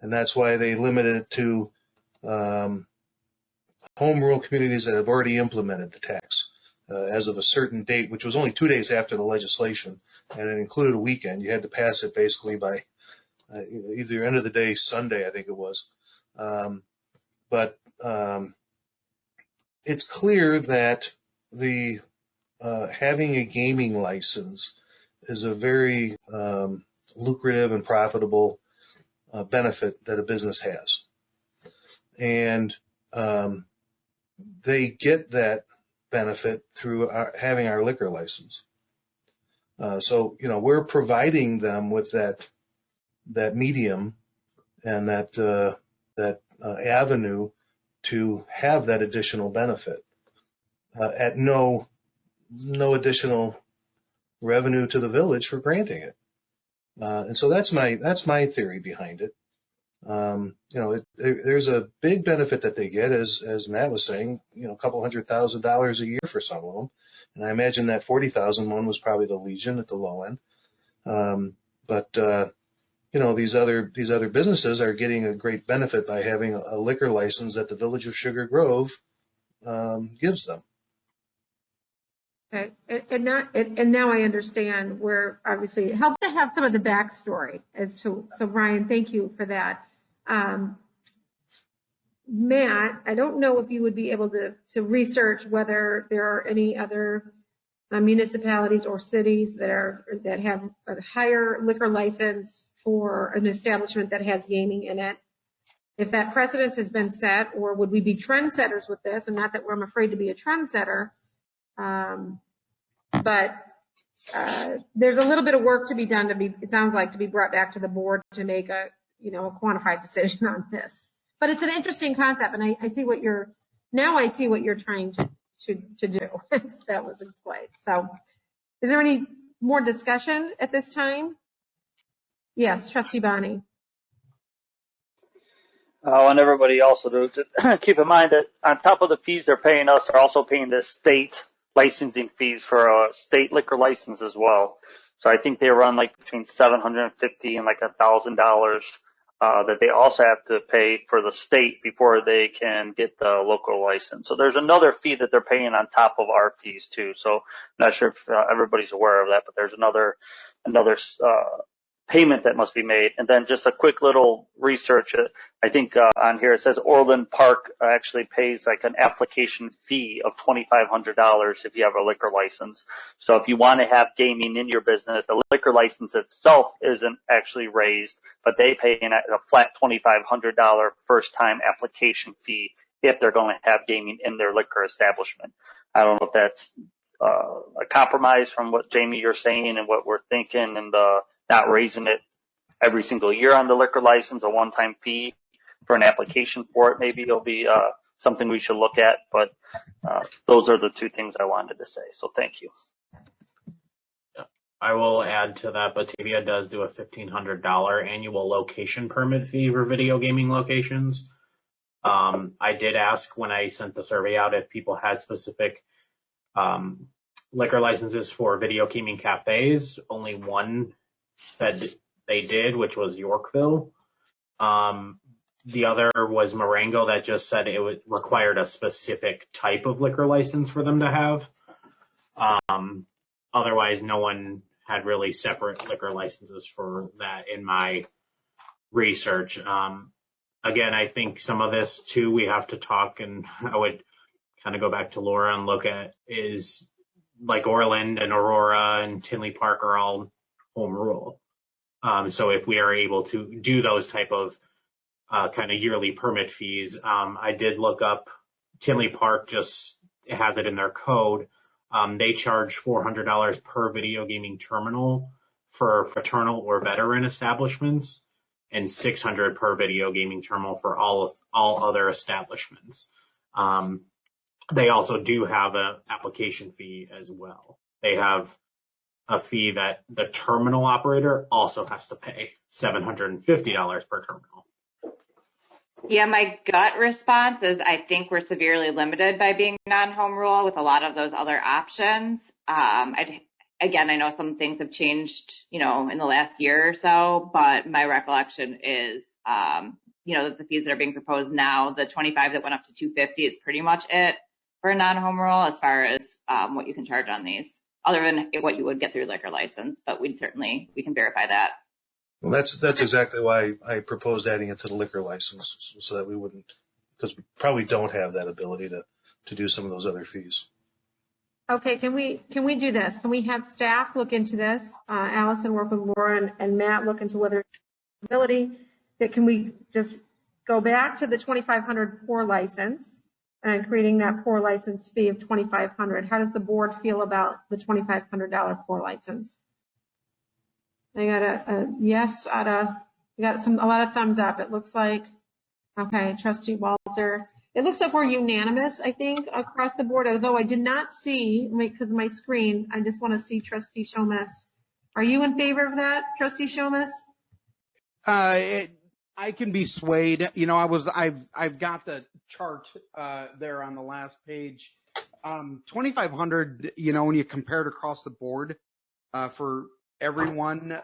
that's why they limited it to home rule communities that have already implemented the tax as of a certain date, which was only 2 days after the legislation, and it included a weekend. You had to pass it basically by either end of the day Sunday, I think it was. But it's clear that the having a gaming license is a very lucrative and profitable benefit that a business has. And they get that benefit through having our liquor license. So we're providing them with that medium and that avenue to have that additional benefit at no additional revenue to the village for granting it. And so that's my theory behind it. There's a big benefit that they get, as Matt was saying, a couple $100,000 a year for some of them. And I imagine that 40,000 one was probably the Legion at the low end. But these other businesses are getting a great benefit by having a liquor license that the Village of Sugar Grove gives them. Okay. And now I understand where obviously it helps to have some of the backstory as to, so Ryan, thank you for that. Matt, I don't know if you would be able to research whether there are any other municipalities or cities that have a higher liquor license for an establishment that has gaming in it. If that precedence has been set, or would we be trendsetters with this? And not that I'm afraid to be a trendsetter, but there's a little bit of work to be done it sounds like, to be brought back to the board to make a quantified decision on this. But it's an interesting concept, and I see what you're trying to do. That was explained. So is there any more discussion at this time? Yes, Trustee Bonnie. I want everybody also to keep in mind that on top of the fees they're paying us, they're also paying the state licensing fees for a state liquor license as well. So I think they run like between $750 and like $1,000 that they also have to pay for the state before they can get the local license. So there's another fee that they're paying on top of our fees too. So I'm not sure if everybody's aware of that, but there's another payment that must be made. And then just a quick little research. I think on here it says Orland Park actually pays like an application fee of $2,500 if you have a liquor license. So if you want to have gaming in your business, the liquor license itself isn't actually raised, but they pay a flat $2,500 first time application fee if they're going to have gaming in their liquor establishment. I don't know if that's a compromise from what Jamie you're saying and what we're thinking, and not raising it every single year on the liquor license, a one-time fee for an application for it. Maybe it'll be something we should look at, but those are the two things I wanted to say. So thank you. Yeah, I will add to that, Batavia does do a $1,500 annual location permit fee for video gaming locations. I did ask when I sent the survey out if people had specific liquor licenses for video gaming cafes. Only one said they did, which was Yorkville. The other was Marengo that just said it required a specific type of liquor license for them to have. Otherwise, no one had really separate liquor licenses for that in my research. Again, I think some of this too, we have to talk, and I would kind of go back to Laura and look at is like Orland and Aurora and Tinley Park are all home rule. So if we are able to do those type of kind of yearly permit fees, I did look up Tinley Park, just has it in their code. They charge $400 per video gaming terminal for fraternal or veteran establishments, and $600 per video gaming terminal for all other establishments. They also do have an application fee as well. They have a fee that the terminal operator also has to pay, $750 per terminal. Yeah, my gut response is I think we're severely limited by being non-home rule with a lot of those other options. Again, I know some things have changed, in the last year or so, but my recollection is, that the fees that are being proposed now, the 25 that went up to 250 is pretty much it for a non-home rule as far as what you can charge on these, other than what you would get through liquor license, but we can verify that. Well, that's exactly why I proposed adding it to the liquor license, so that we wouldn't, because we probably don't have that ability to do some of those other fees. Okay, can we do this? Can we have staff look into this? Allison work with Laura and Matt look into whether ability that can we just go back to the 2,500 pour license and creating that pour license fee of 2,500. How does the board feel about the $2,500 pour license? I got a yes we got a lot of thumbs up. It looks like, okay, Trustee Walter. It looks like we're unanimous, I think, across the board, although I did not see, because of my screen, I just want to see Trustee Shomas. Are you in favor of that, Trustee Shomas? I can be swayed. I've got the chart there on the last page. 2,500, when you compare it across the board for everyone,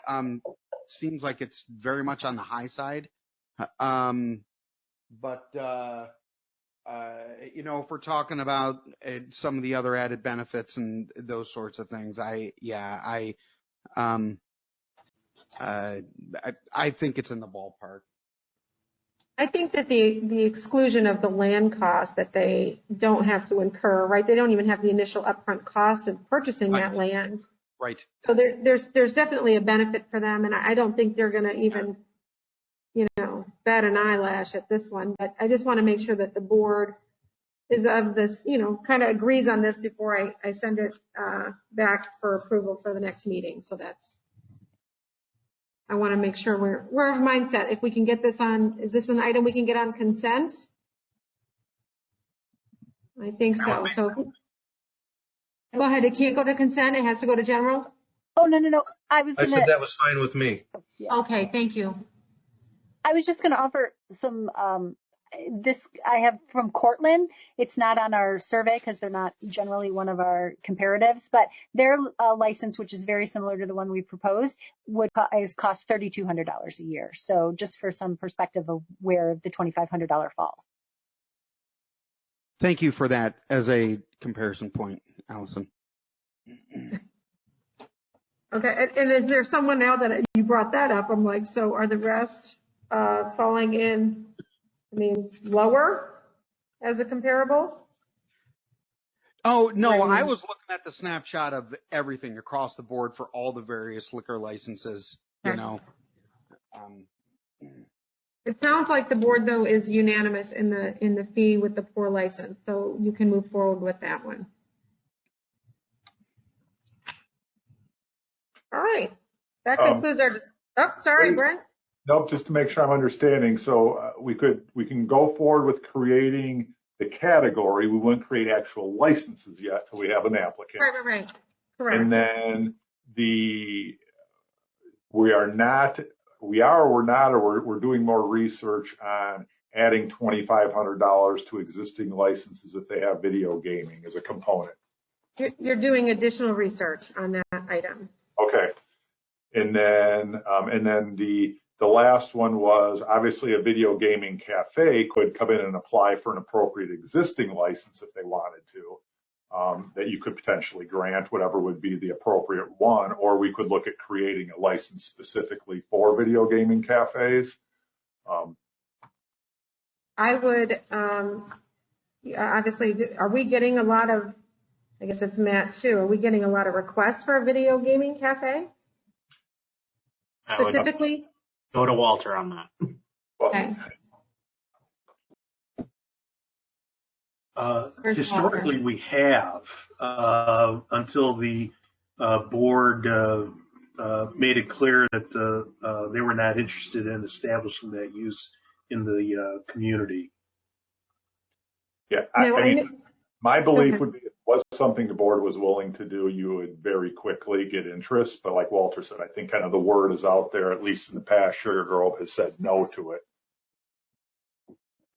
seems like it's very much on the high side. But if we're talking about some of the other added benefits and those sorts of things, I think it's in the ballpark. I think that the exclusion of the land cost that they don't have to incur, right? They don't even have the initial upfront cost of purchasing that land. Right. So there's definitely a benefit for them, and I don't think they're going to even, bat an eyelash at this one. But I just want to make sure that the board is of this, kind of agrees on this before I send it back for approval for the next meeting. So I want to make sure we're of mindset. If we can get this on, is this an item we can get on consent? I think so. So go ahead. It can't go to consent. It has to go to general. Oh, no. I said that was fine with me. Yeah. Okay. Thank you. I was just going to offer some, this I have from Cortland. It's not on our survey because they're not generally one of our comparatives, but their license, which is very similar to the one we proposed, cost $3,200 a year. So just for some perspective of where the $2,500 falls. Thank you for that as a comparison point, Allison. Okay. And is there someone now that you brought that up? I'm like, so are the rest falling in, lower as a comparable? Oh, no, I was looking at the snapshot of everything across the board for all the various liquor licenses, It sounds like the board, though, is unanimous in the fee with the pour license, so you can move forward with that one. All right. That concludes our, sorry, Brent. Nope, just to make sure I'm understanding. So we can go forward with creating the category. We wouldn't create actual licenses yet till we have an applicant. Right. Correct. And then we're doing more research on adding $2,500 to existing licenses if they have video gaming as a component. You're doing additional research on that item. Okay. And then the last one was obviously a video gaming cafe could come in and apply for an appropriate existing license if they wanted to, that you could potentially grant, whatever would be the appropriate one, or we could look at creating a license specifically for video gaming cafes. I would, obviously, are we getting a lot of, I guess it's Matt too, are we getting a lot of requests for a video gaming cafe? Specifically? Go to Walter on that. Okay. Historically, we have until the board made it clear that they were not interested in establishing that use in the community. Yeah, my belief would be if it was something the board was willing to do, you would very quickly get interest. But like Walter said, I think kind of the word is out there, at least in the past, Sugar Grove has said no to it.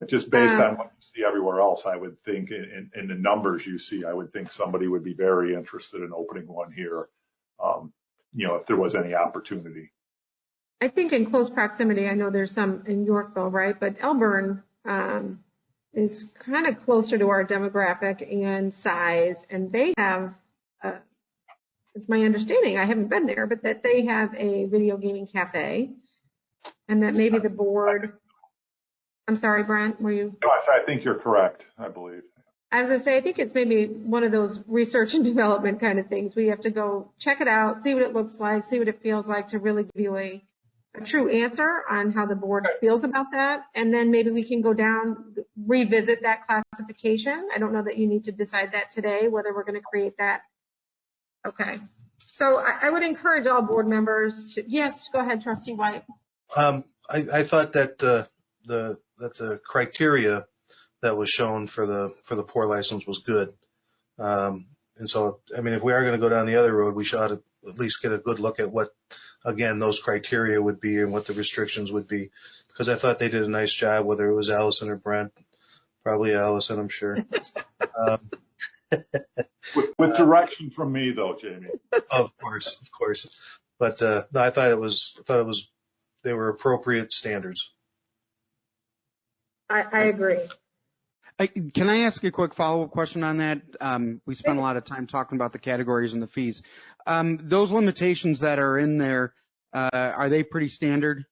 Just based on what you see everywhere else, I would think in the numbers you see, I would think somebody would be very interested in opening one here, if there was any opportunity. I think in close proximity, I know there's some in Yorkville, right? But Elburn is kind of closer to our demographic and size, and they have, it's my understanding, I haven't been there, but that they have a video gaming cafe, and that maybe the board. I'm sorry, Brent, were you? No, I think you're correct, I believe. As I say, I think it's maybe one of those research and development kind of things. We have to go check it out, see what it looks like, see what it feels like to really give you a true answer on how the board feels about that. And then maybe we can go down, revisit that classification. I don't know that you need to decide that today, whether we're going to create that. Okay. So I would encourage all board members to, yes, go ahead, Trustee White. I thought that the criteria that was shown for the pour license was good. And so, I mean, if we are going to go down the other road, we should at least get a good look at what, again, those criteria would be and what the restrictions would be. Because I thought they did a nice job, whether it was Allison or Brent. Probably Allison, I'm sure. With direction from me, though, Jamie. Of course. But no, I thought they were appropriate standards. I agree. Can I ask a quick follow-up question on that? We spent a lot of time talking about the categories and the fees. Those limitations that are in there, are they pretty standard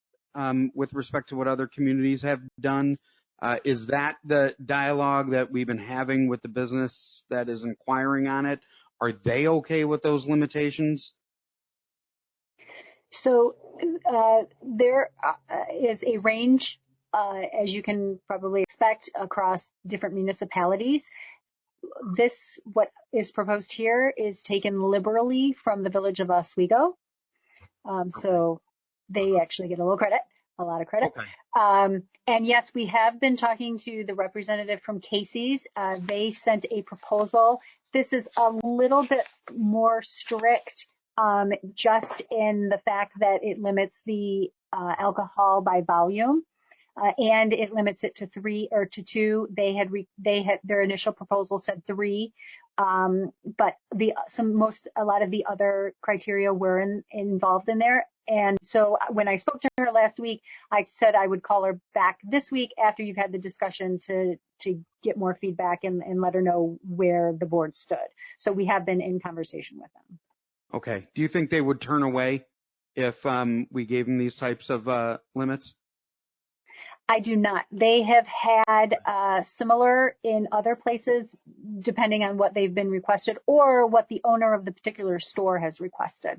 with respect to what other communities have done? Is that the dialogue that we've been having with the business that is inquiring on it? Are they okay with those limitations? So there is a range, as you can probably expect, across different municipalities. What is proposed here is taken liberally from the village of Oswego. So they actually get a lot of credit. Okay. And yes, we have been talking to the representative from Casey's. They sent a proposal. This is a little bit more strict, just in the fact that it limits the alcohol by volume. And it limits it to 3 or to 2. They had their initial proposal said 3, but a lot of the other criteria were involved in there. And so when I spoke to her last week, I said I would call her back this week after you've had the discussion to get more feedback and let her know where the board stood. So we have been in conversation with them. Okay. Do you think they would turn away if we gave them these types of limits? I do not. They have had similar in other places, depending on what they've been requested or what the owner of the particular store has requested.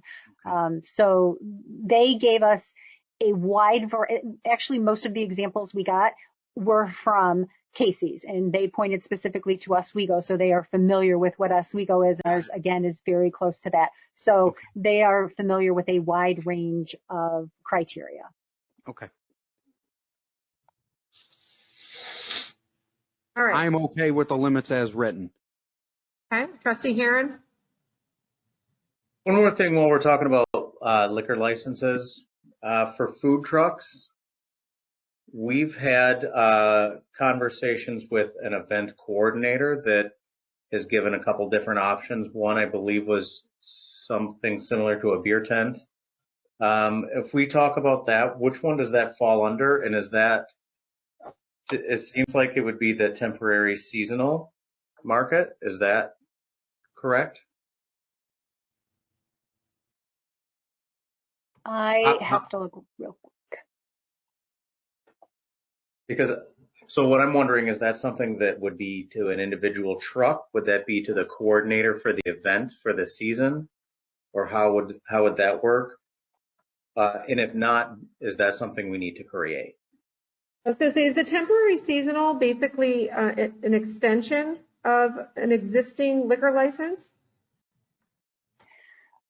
So they gave us a wide variety. Actually, most of the examples we got were from Casey's, and they pointed specifically to Oswego, so they are familiar with what Oswego is. Ours, again, is very close to that. So they are familiar with a wide range of criteria. Okay. All right. I'm okay with the limits as written. Okay. Trustee Heron? One more thing while we're talking about liquor licenses. For food trucks, we've had conversations with an event coordinator that has given a couple different options. One, I believe, was something similar to a beer tent. If we talk about that, which one does that fall under? And is that, it seems like it would be the temporary seasonal market. Is that correct? I have to look real quick. Because, so what I'm wondering, is that something that would be to an individual truck? Would that be to the coordinator for the event for the season? Or how would that work? And if not, is that something we need to create? I was going to say, is the temporary seasonal basically an extension of an existing liquor license?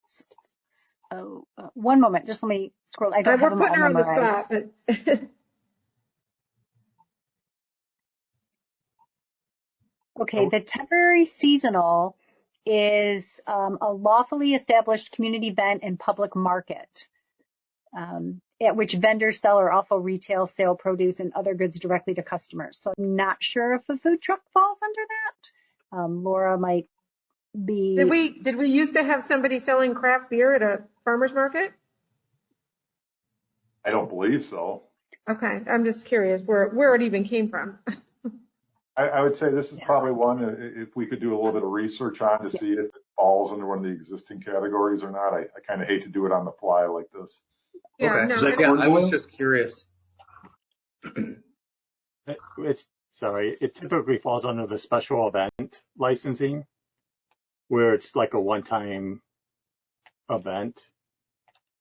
So, one moment, just let me scroll. I don't have We're them all putting her on the memorized. spot, but Okay, the temporary seasonal is a lawfully established community event and public market at which vendors sell or offer retail sale produce and other goods directly to customers. So I'm not sure if a food truck falls under that. Laura might be. did we used to have somebody selling craft beer at a farmer's market? I don't believe so. Okay, I'm just curious where it even came from. I would say this is probably one, if we could do a little bit of research on to see if it falls under one of the existing categories or not. I kind of hate to do it on the fly like this. Yeah, Okay. no, Yeah, I was just curious. It typically falls under the special event licensing, where it's like a one-time event,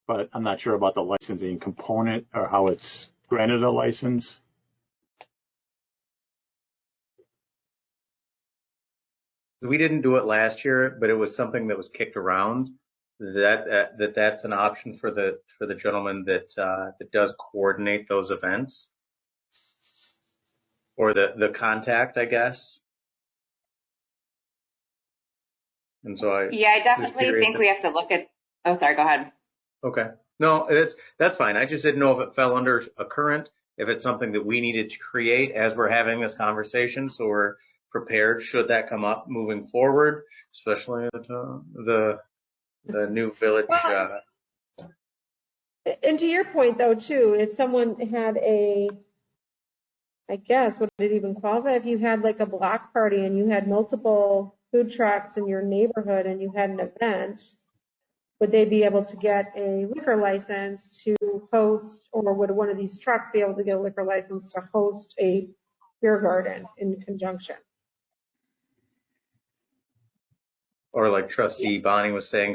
but I'm not sure about the licensing component or how it's granted a license. We didn't do it last year, but it was something that was kicked around. That's an option for the gentleman that does coordinate those events, or the contact, I guess. And so I definitely think we have to look at. Oh, sorry. Go ahead. Okay. No, that's fine. I just didn't know if it fell under a current, if it's something that we needed to create as we're having this conversation, so we're prepared should that come up moving forward, especially at the new village. And to your point, though, too, if someone had I guess, would it even qualify if you had like a block party and you had multiple food trucks in your neighborhood and you had an event, would they be able to get a liquor license to host, or would one of these trucks be able to get a liquor license to host a beer garden in conjunction? Or like Trustee Bonnie was saying,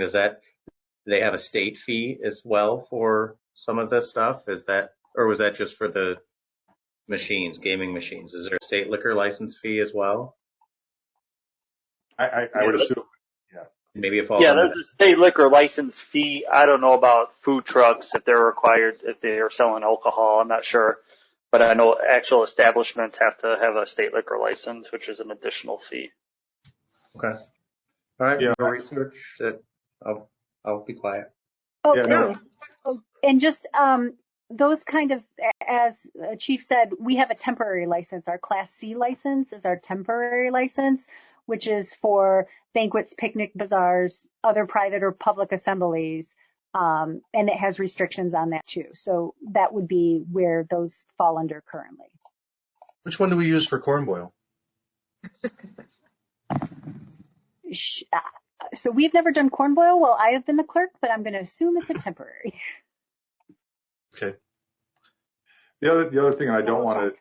they have a state fee as well for some of this stuff? Or was that just for the machines, gaming machines? Is there a state liquor license fee as well? I would assume, yeah. Maybe it falls Yeah, under there's a state liquor license fee. I don't know about food trucks, if they're required, if they are selling alcohol. I'm not sure. But I know actual establishments have to have a state liquor license, which is an additional fee. Okay. All right. Yeah. No research. I'll be quiet. Oh, Yeah, no. And just those kind of, as Chief said, we have a temporary license. Our Class C license is our temporary license, which is for banquets, picnic bazaars, other private or public assemblies, and it has restrictions on that too. So that would be where those fall under currently. Which one do we use for corn boil? So we've never done corn boil while I have been the clerk, but I'm going to assume it's a temporary. Okay. The other thing, I don't want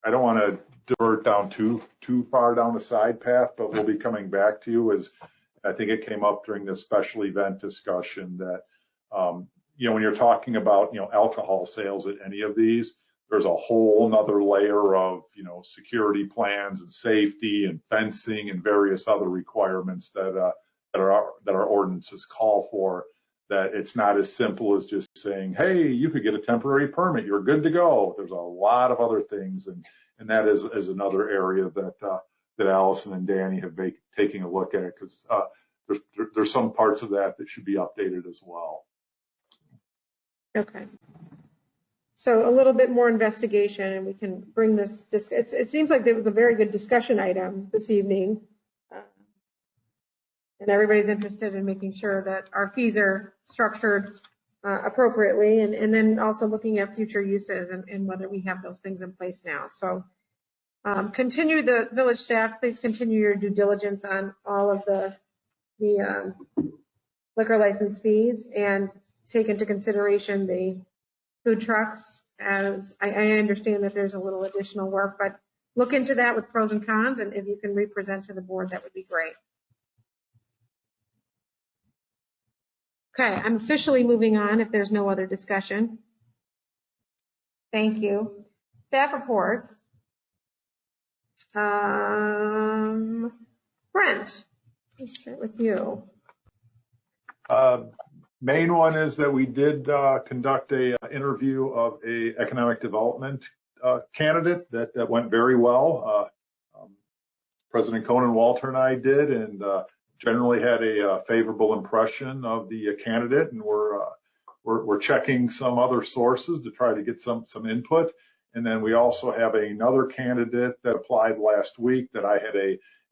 to divert down too far down the side path, but we'll be coming back to you, as I think it came up during this special event discussion that when you're talking about alcohol sales at any of these, there's a whole nother layer of security plans and safety and fencing and various other requirements that our ordinances call for. That it's not as simple as just saying, hey, you could get a temporary permit, you're good to go. There's a lot of other things, and that is another area that Allison and Danny have been taking a look at, because there's some parts of that should be updated as well. Okay. So a little bit more investigation, and we can bring this. It seems like there was a very good discussion item this evening, and everybody's interested in making sure that our fees are structured appropriately, and then also looking at future uses and whether we have those things in place now. So continue, the village staff, please continue your due diligence on all of the liquor license fees, and take into consideration the food trucks, as I understand that there's a little additional work, but look into that with pros and cons, and if you can represent to the board, that would be great. Okay, I'm officially moving on if there's no other discussion. Thank you. Staff reports. Brent, let's start with you. Main one is that we did conduct a interview of a economic development candidate that went very well. President Conan Walter and I did, and generally had a favorable impression of the candidate, and we're checking some other sources to try to get some input. And then we also have another candidate that applied last week that I had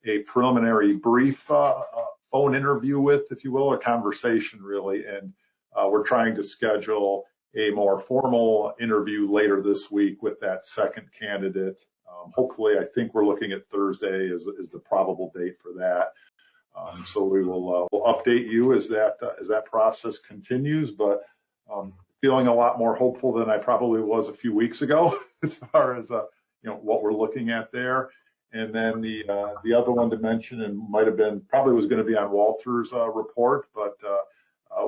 a preliminary brief phone interview with, if you will, a conversation really. And we're trying to schedule a more formal interview later this week with that second candidate. Hopefully, I think we're looking at Thursday is the probable date for that. So we will we'll update you as that process continues, but feeling a lot more hopeful than I probably was a few weeks ago as far as what we're looking at there. And then the other one to mention, and probably was going to be on Walter's report, but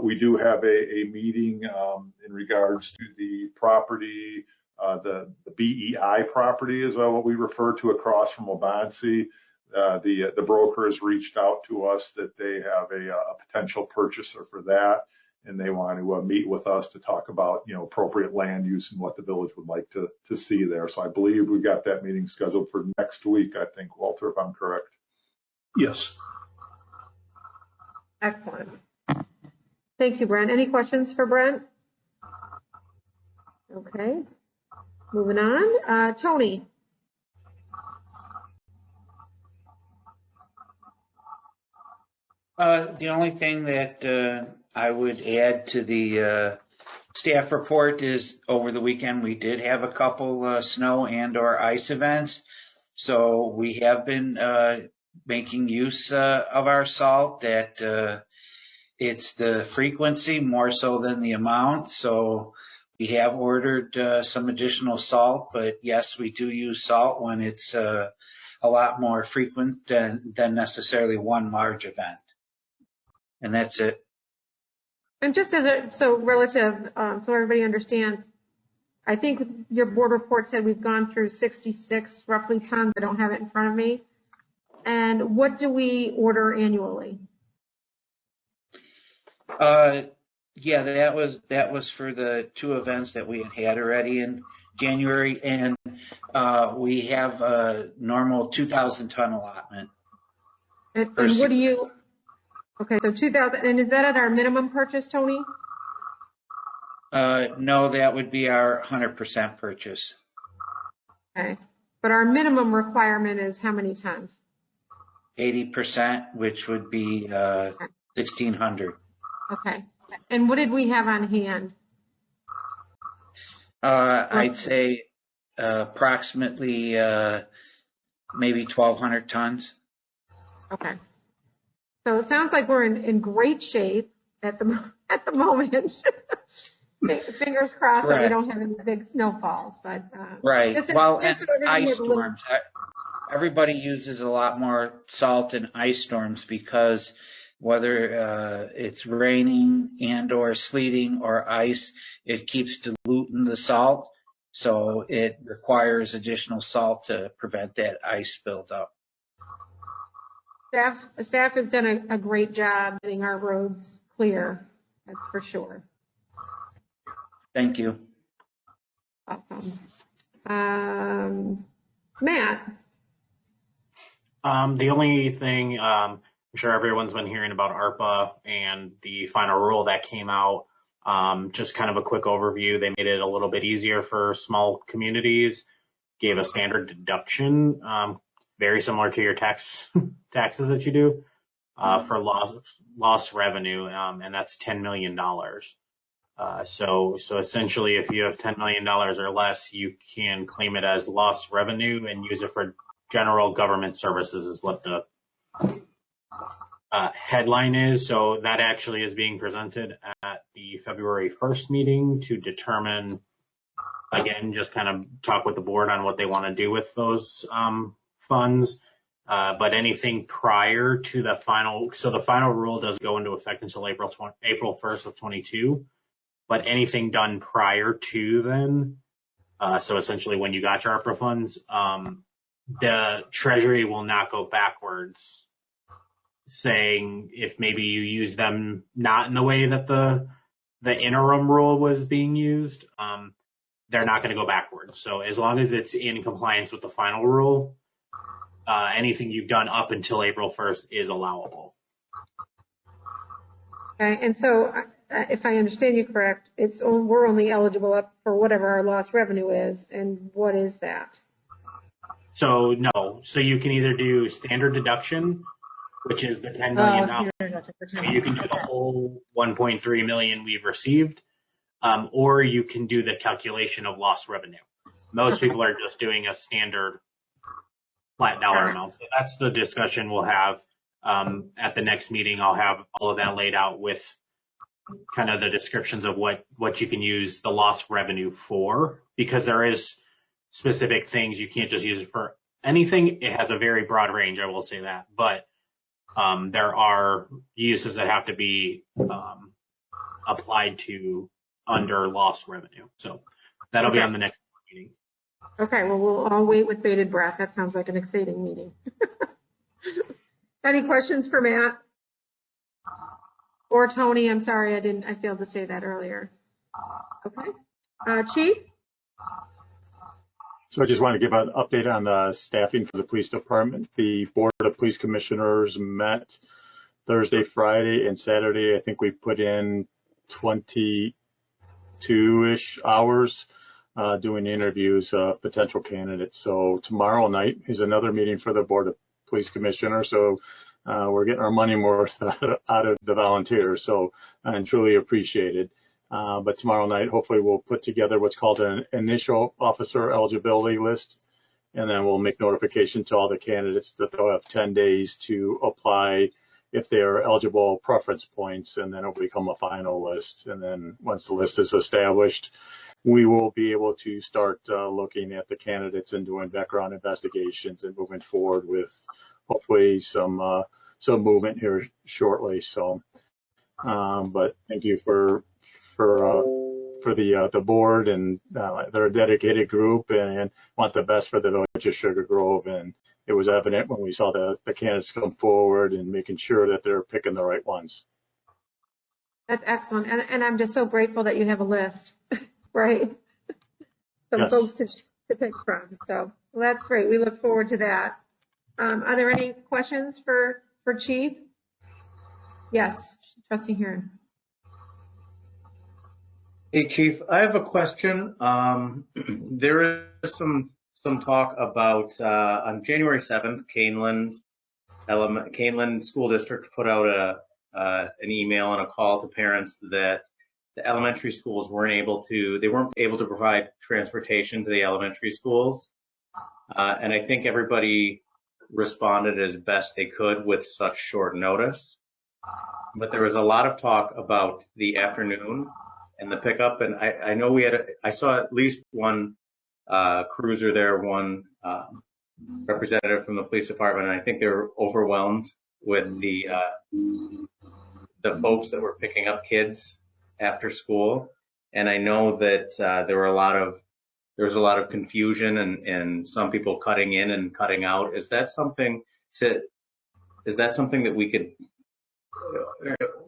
we do have a meeting in regards to the property, the BEI property is what we refer to across from Wabansie. The broker has reached out to us that they have a potential purchaser for that, and they want to meet with us to talk about appropriate land use and what the village would like to see there. So I believe we've got that meeting scheduled for next week, I think, Walter, if I'm correct. Yes. Excellent. Thank you, Brent. Any questions for Brent? Okay. Moving on. Tony. The only thing that I would add to the staff report is over the weekend we did have a couple snow and or ice events. So we have been making use of our salt. That it's the frequency more so than the amount. So we have ordered some additional salt, but yes, we do use salt when it's a lot more frequent than necessarily one large event. And that's it. And just as so relative, so everybody understands, I think your board report said we've gone through 66 roughly tons. I don't have it in front of me. And what do we order annually? Yeah, that was for the two events that we had already in January, and we have a normal 2,000 ton allotment. And what do you? Okay, so 2,000, and is that at our minimum purchase, Tony? No, that would be our 100% purchase. Okay, but our minimum requirement is how many tons? 80%, which would be 1,600. Okay, and what did we have on hand? I'd say approximately maybe 1,200 tons. Okay. So it sounds like we're in great shape at the moment. Fingers crossed that we don't have any big snowfalls, but right. Well, and ice storms. Everybody uses a lot more salt in ice storms because whether it's raining and or sleeting or ice, it keeps diluting the salt, so it requires additional salt to prevent that ice buildup. Staff has done a great job getting our roads clear, that's for sure. Thank you. Welcome. Matt. The only thing, I'm sure everyone's been hearing about ARPA and the final rule that came out. Just kind of a quick overview. They made it a little bit easier for small communities, gave a standard deduction, very similar to your taxes that you do, for lost revenue, and that's $10 million. So essentially, if you have $10 million or less, you can claim it as lost revenue and use it for general government services is what the headline is. So that actually is being presented at the February 1st meeting to determine, again, just kind of talk with the board on what they want to do with those funds. But anything prior to the final, so the final rule doesn't go into effect until April 1st of 22. But anything done prior to then So essentially when you got your ARPA funds, the Treasury will not go backwards, saying if maybe you use them not in the way that the interim rule was being used, they're not going to go backwards. So as long as it's in compliance with the final rule, anything you've done up until April 1st is allowable. Okay, and so if I understand you correct, we're only eligible up for whatever our lost revenue is, and what is that? So no, so you can either do standard deduction, which is the 10 million. So you can do the whole 1.3 million we've received, or you can do the calculation of lost revenue. Most people are just doing a standard flat dollar amount. So that's the discussion we'll have at the next meeting. I'll have all of that laid out with kind of the descriptions of what you can use the lost revenue for, because there is specific things. You can't just use it for anything. It has a very broad range, I will say that, but there are uses that have to be applied to under lost revenue. So that'll be on the next meeting. Okay, well, we'll all wait with bated breath. That sounds like an exciting meeting. Any questions for Matt? Or Tony? I'm sorry, I failed to say that earlier. Okay. Chief? So I just want to give an update on the staffing for the police department. The Board of Police Commissioners met Thursday, Friday, and Saturday. I think we put in 22-ish hours doing interviews of potential candidates. So tomorrow night is another meeting for the Board of Police Commissioners. So we're getting our money worth out of the volunteers. So and truly appreciated. But tomorrow night, hopefully we'll put together what's called an initial officer eligibility list. And then we'll make notification to all the candidates that they'll have 10 days to apply if they're eligible preference points, and then it'll become a final list. And then once the list is established, we will be able to start looking at the candidates and doing background investigations and moving forward with hopefully some movement here shortly. So, but thank you for the board, and they're a dedicated group and want the best for the village of Sugar Grove. And it was evident when we saw the candidates come forward and making sure that they're picking the right ones. That's excellent. And I'm just so grateful that you have a list, right? Some Yes. folks to pick from. So well, that's great. We look forward to that. Are there any questions for Chief? Yes, Trustee Heron. Hey, Chief, I have a question. There is some talk about on January 7th, Caneland School District put out an email and a call to parents that the elementary schools weren't able to provide transportation to the elementary schools. And I think everybody responded as best they could with such short notice. But there was a lot of talk about the afternoon and the pickup, and I know I saw at least one cruiser there, one representative from the police department, and I think they were overwhelmed with the folks that were picking up kids after school. And I know that there was a lot of confusion and some people cutting in and cutting out. Is that something that we could,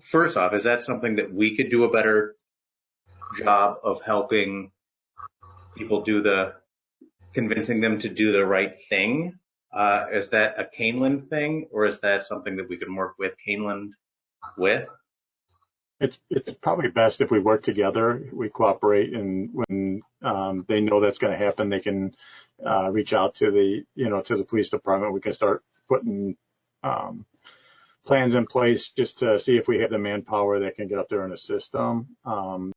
first off, is that something that we could do a better job of helping people convincing them to do the right thing? Is that a Caneland thing, or is that something that we can work with Caneland with? It's probably best if we work together, we cooperate, and when they know that's going to happen, they can reach out to the police department. We can start putting plans in place just to see if we have the manpower that can get up there and assist them. So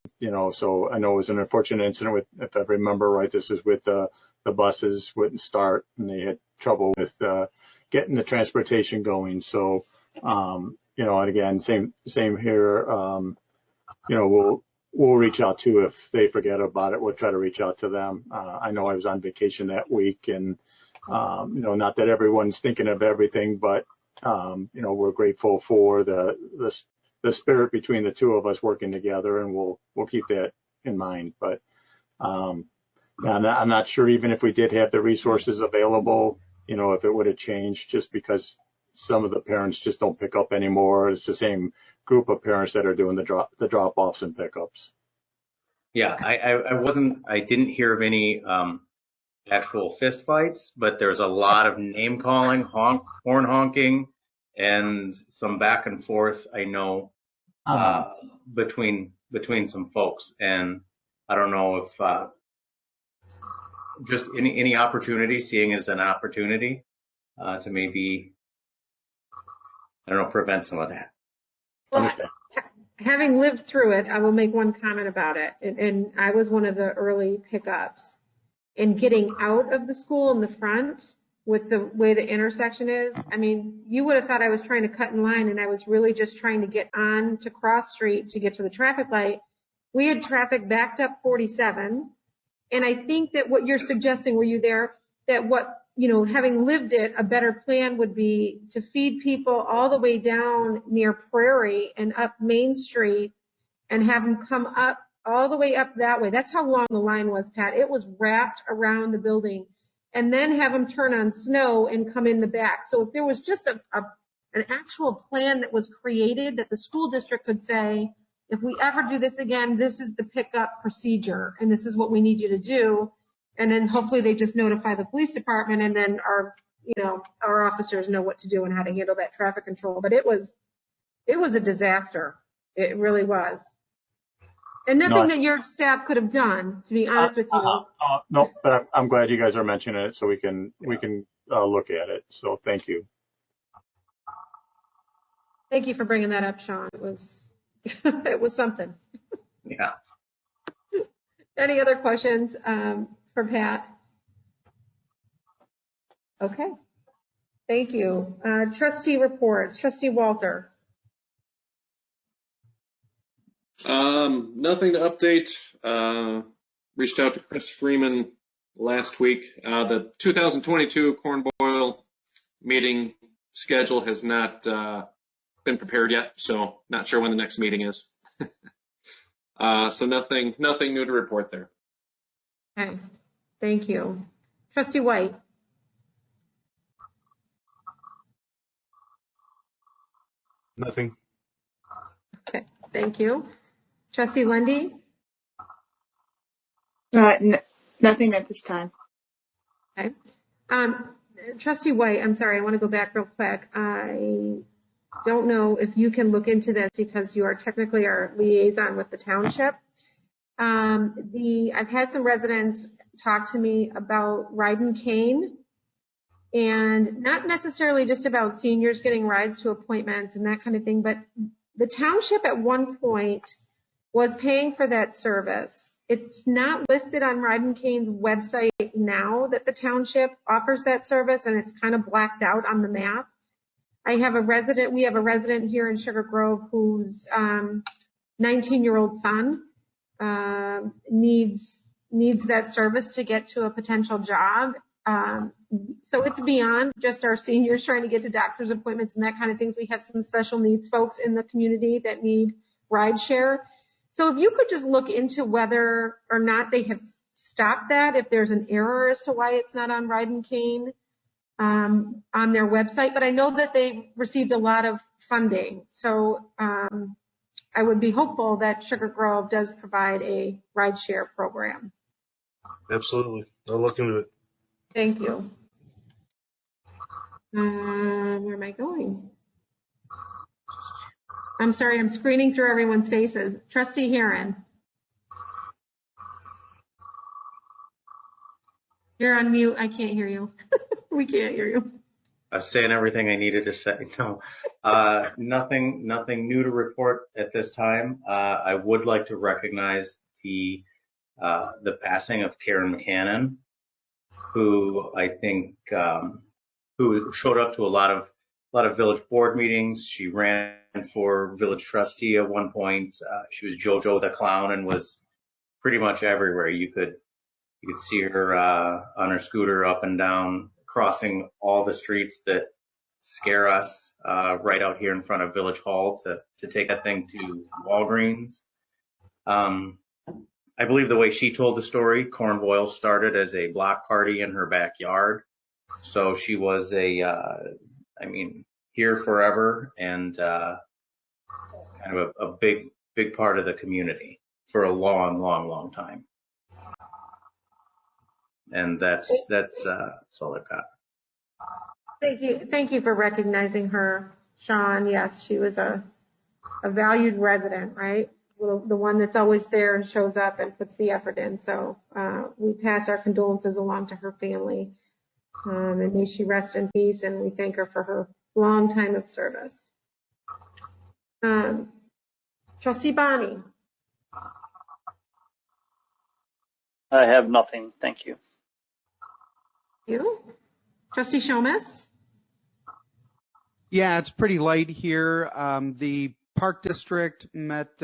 I know it was an unfortunate incident with, if I remember right, this is with the buses wouldn't start and they had trouble with getting the transportation going. So, and again, same here. We'll reach out to, if they forget about it, we'll try to reach out to them. I know I was on vacation that week, and not that everyone's thinking of everything, but we're grateful for the spirit between the two of us working together, and we'll keep that in mind. But I'm not sure even if we did have the resources available, if it would have changed, just because some of the parents just don't pick up anymore. It's the same group of parents that are doing the drop-offs and pickups. Yeah, I didn't hear of any actual fist fights, but there's a lot of name calling, horn honking, and some back and forth, I know, between some folks. And I don't know if just any opportunity, seeing as an opportunity to maybe, I don't know, prevent some of that. Well, having lived through it, I will make one comment about it. And I was one of the early pickups. And getting out of the school in the front with the way the intersection is, I mean, you would have thought I was trying to cut in line, and I was really just trying to get on to Cross Street to get to the traffic light. We had traffic backed up 47. And I think that what you're suggesting, were you there, that having lived it, a better plan would be to feed people all the way down near Prairie and up Main Street and have them come up all the way up that way. That's how long the line was, Pat. It was wrapped around the building. And then have them turn on Snow and come in the back. So if there was just an actual plan that was created that the school district could say, if we ever do this again, this is the pickup procedure and this is what we need you to do. And then hopefully they just notify the police department, and then our officers know what to do and how to handle that traffic control. But it was a disaster. It really was. And nothing that your staff could have done, to be honest with you. No, but I'm glad you guys are mentioning it so we can look at it. So thank you. Thank you for bringing that up, Sean. It was something. Yeah. Any other questions for Pat? Okay. Thank you. Trustee reports. Trustee Walter. Nothing to update. Reached out to Chris Freeman last week. The 2022 Corn Boil meeting schedule has not been prepared yet, so not sure when the next meeting is. So nothing new to report there. Okay. Thank you. Trustee White. Nothing. Okay. Thank you. Trustee Lundy? Nothing at this time. Okay. Trustee White, I'm sorry, I want to go back real quick. I don't know if you can look into this because you are technically our liaison with the township. I've had some residents talk to me about ride and cane, and not necessarily just about seniors getting rides to appointments and that kind of thing, but the township at one point was paying for that service. It's not listed on Ride and Cane's website now that the township offers that service, and it's kind of blacked out on the map. We have a resident here in Sugar Grove whose 19-year-old son needs that service to get to a potential job. So it's beyond just our seniors trying to get to doctor's appointments and that kind of things. We have some special needs folks in the community that need ride share. So if you could just look into whether or not they have stopped that, if there's an error as to why it's not on Ride and Cane on their website. But I know that they've received a lot of funding. So I would be hopeful that Sugar Grove does provide a ride share program. Absolutely. I'll look into it. Thank you. Where am I going? I'm sorry, I'm screening through everyone's faces. Trustee Heron. You're on mute. I can't hear you. We can't hear you. I was saying everything I needed to say. No, nothing new to report at this time. I would like to recognize the passing of Karen McCannon, who I think who showed up to a lot of village board meetings. She ran for village trustee at one point. She was JoJo the clown and was pretty much everywhere. You could see her on her scooter up and down, crossing all the streets that scare us, right out here in front of Village Hall to take that thing to Walgreens. I believe the way she told the story, Corn Boil started as a block party in her backyard. So she was here forever and kind of a big part of the community for a long time. And that's all I've got. Thank you for recognizing her, Sean. Yes, she was a valued resident, right? The one that's always there and shows up and puts the effort in. So we pass our condolences along to her family. And may she rest in peace, and we thank her for her long time of service. Trustee Bonnie. I have nothing. Thank you. You? Trustee Shomas? Yeah, it's pretty light here. The Park District met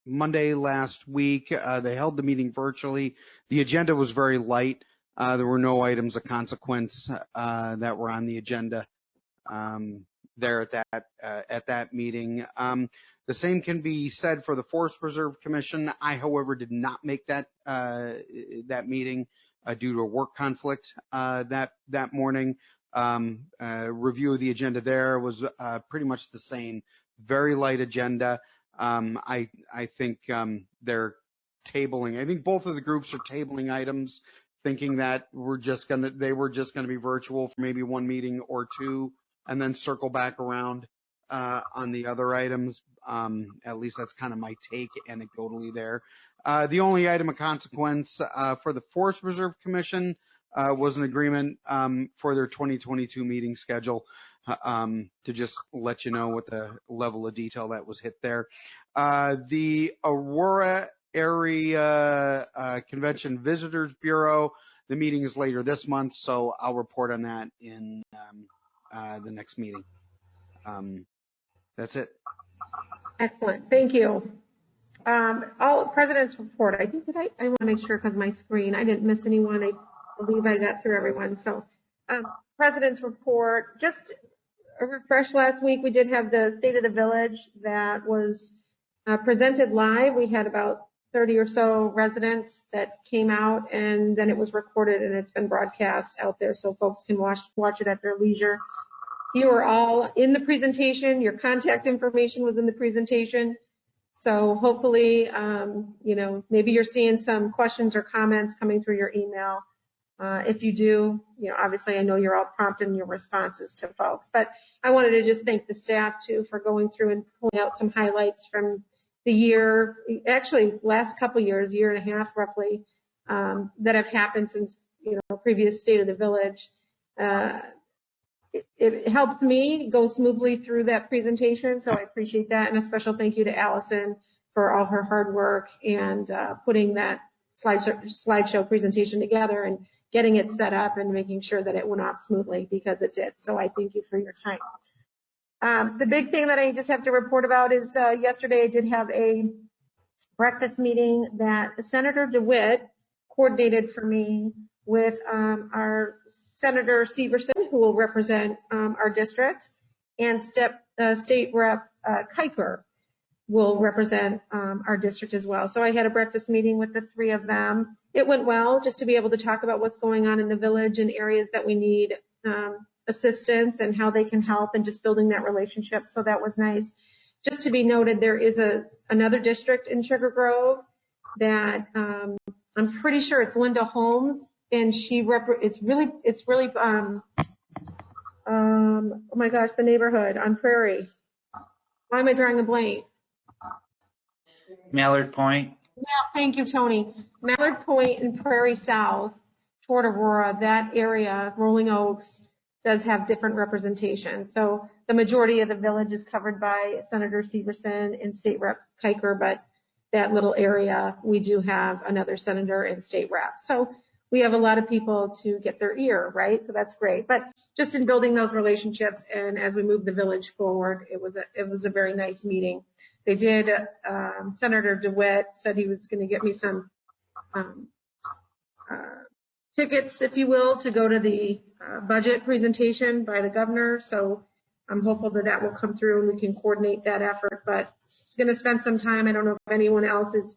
Monday last week. They held the meeting virtually. The agenda was very light. There were no items of consequence that were on the agenda there at that meeting. The same can be said for the Forest Preserve Commission. I, however, did not make that meeting due to a work conflict that morning. Review of the agenda there was pretty much the same. Very light agenda. I think they're tabling. I think both of the groups are tabling items, thinking that they were just gonna be virtual for maybe one meeting or two, and then circle back around on the other items. At least that's kind of my take anecdotally there. The only item of consequence for the Forest Preserve Commission was an agreement for their 2022 meeting schedule, to just let you know what the level of detail that was hit there. The Aurora Area Convention Visitors Bureau, the meeting is later this month, so I'll report on that in the next meeting. That's it. Excellent. Thank you. All President's report. I want to make sure because my screen, I didn't miss anyone. I believe I got through everyone. So President's report, just a refresh last week, we did have the State of the Village that was presented live. We had about 30 or so residents that came out, and then it was recorded and it's been broadcast out there so folks can watch it at their leisure. You were all in the presentation. Your contact information was in the presentation. So hopefully, maybe you're seeing some questions or comments coming through your email. If you do, obviously I know you're all prompt in your responses to folks, but I wanted to just thank the staff too for going through and pulling out some highlights from the year, actually last couple years, year and a half roughly, that have happened since, previous State of the Village. It helps me go smoothly through that presentation, so I appreciate that. And a special thank you to Allison for all her hard work and putting that slideshow presentation together and getting it set up and making sure that it went off smoothly, because it did. So I thank you for your time. The big thing that I just have to report about is yesterday I did have a breakfast meeting that Senator DeWitt coordinated for me with our Senator Severson, who will represent our district, and State Rep Kiker will represent our district as well. So I had a breakfast meeting with the three of them. It went well, just to be able to talk about what's going on in the village and areas that we need assistance and how they can help, and just building that relationship. So that was nice. Just to be noted, there is another district in Sugar Grove that I'm pretty sure it's Linda Holmes, and it's really oh my gosh, the neighborhood on Prairie. Why am I drawing a blank? Mallard Point. Yeah, thank you, Tony. Mallard Point and Prairie South toward Aurora, that area, Rolling Oaks, does have different representation. So the majority of the village is covered by Senator Severson and State Rep Kiker, but that little area, we do have another senator and state rep. So we have a lot of people to get their ear, right? So that's great. But just in building those relationships, and as we move the village forward, it was a very nice meeting. They did, Senator DeWitt said he was going to get me some tickets, if you will, to go to the budget presentation by the governor. So I'm hopeful that will come through and we can coordinate that effort, but it's going to spend some time. I don't know if anyone else is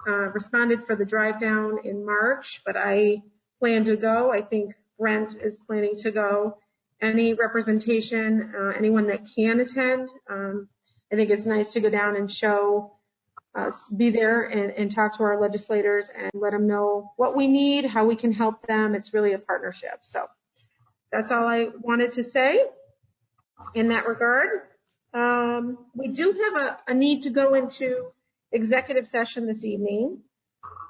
responded for the drive down in March, but I plan to go. I think Brent is planning to go. Any representation, anyone that can attend, I think it's nice to go down and show us, be there and talk to our legislators and let them know what we need, how we can help them. It's really a partnership. So that's all I wanted to say in that regard. We do have a need to go into executive session this evening.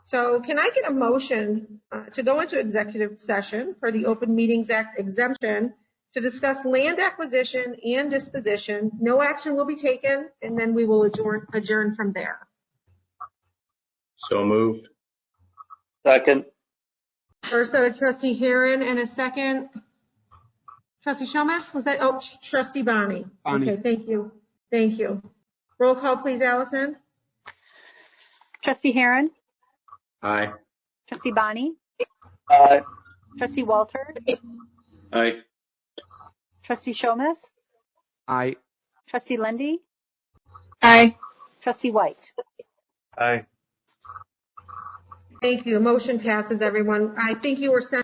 So can I get a motion to go into executive session for the Open Meetings Act exemption to discuss land acquisition and disposition? No action will be taken, and then we will adjourn from there. So moved. Second. First out of Trustee Heron and a second. Trustee Shomas, was that? Oh, Trustee Bonnie. Okay, thank you. Thank you. Roll call, please, Allison. Trustee Heron? Aye. Trustee Bonnie? Aye. Trustee Walters? Aye. Trustee Shomas? Aye. Trustee Lindy? Aye. Trustee White? Aye. Thank you. Motion passes, everyone. I think you were sent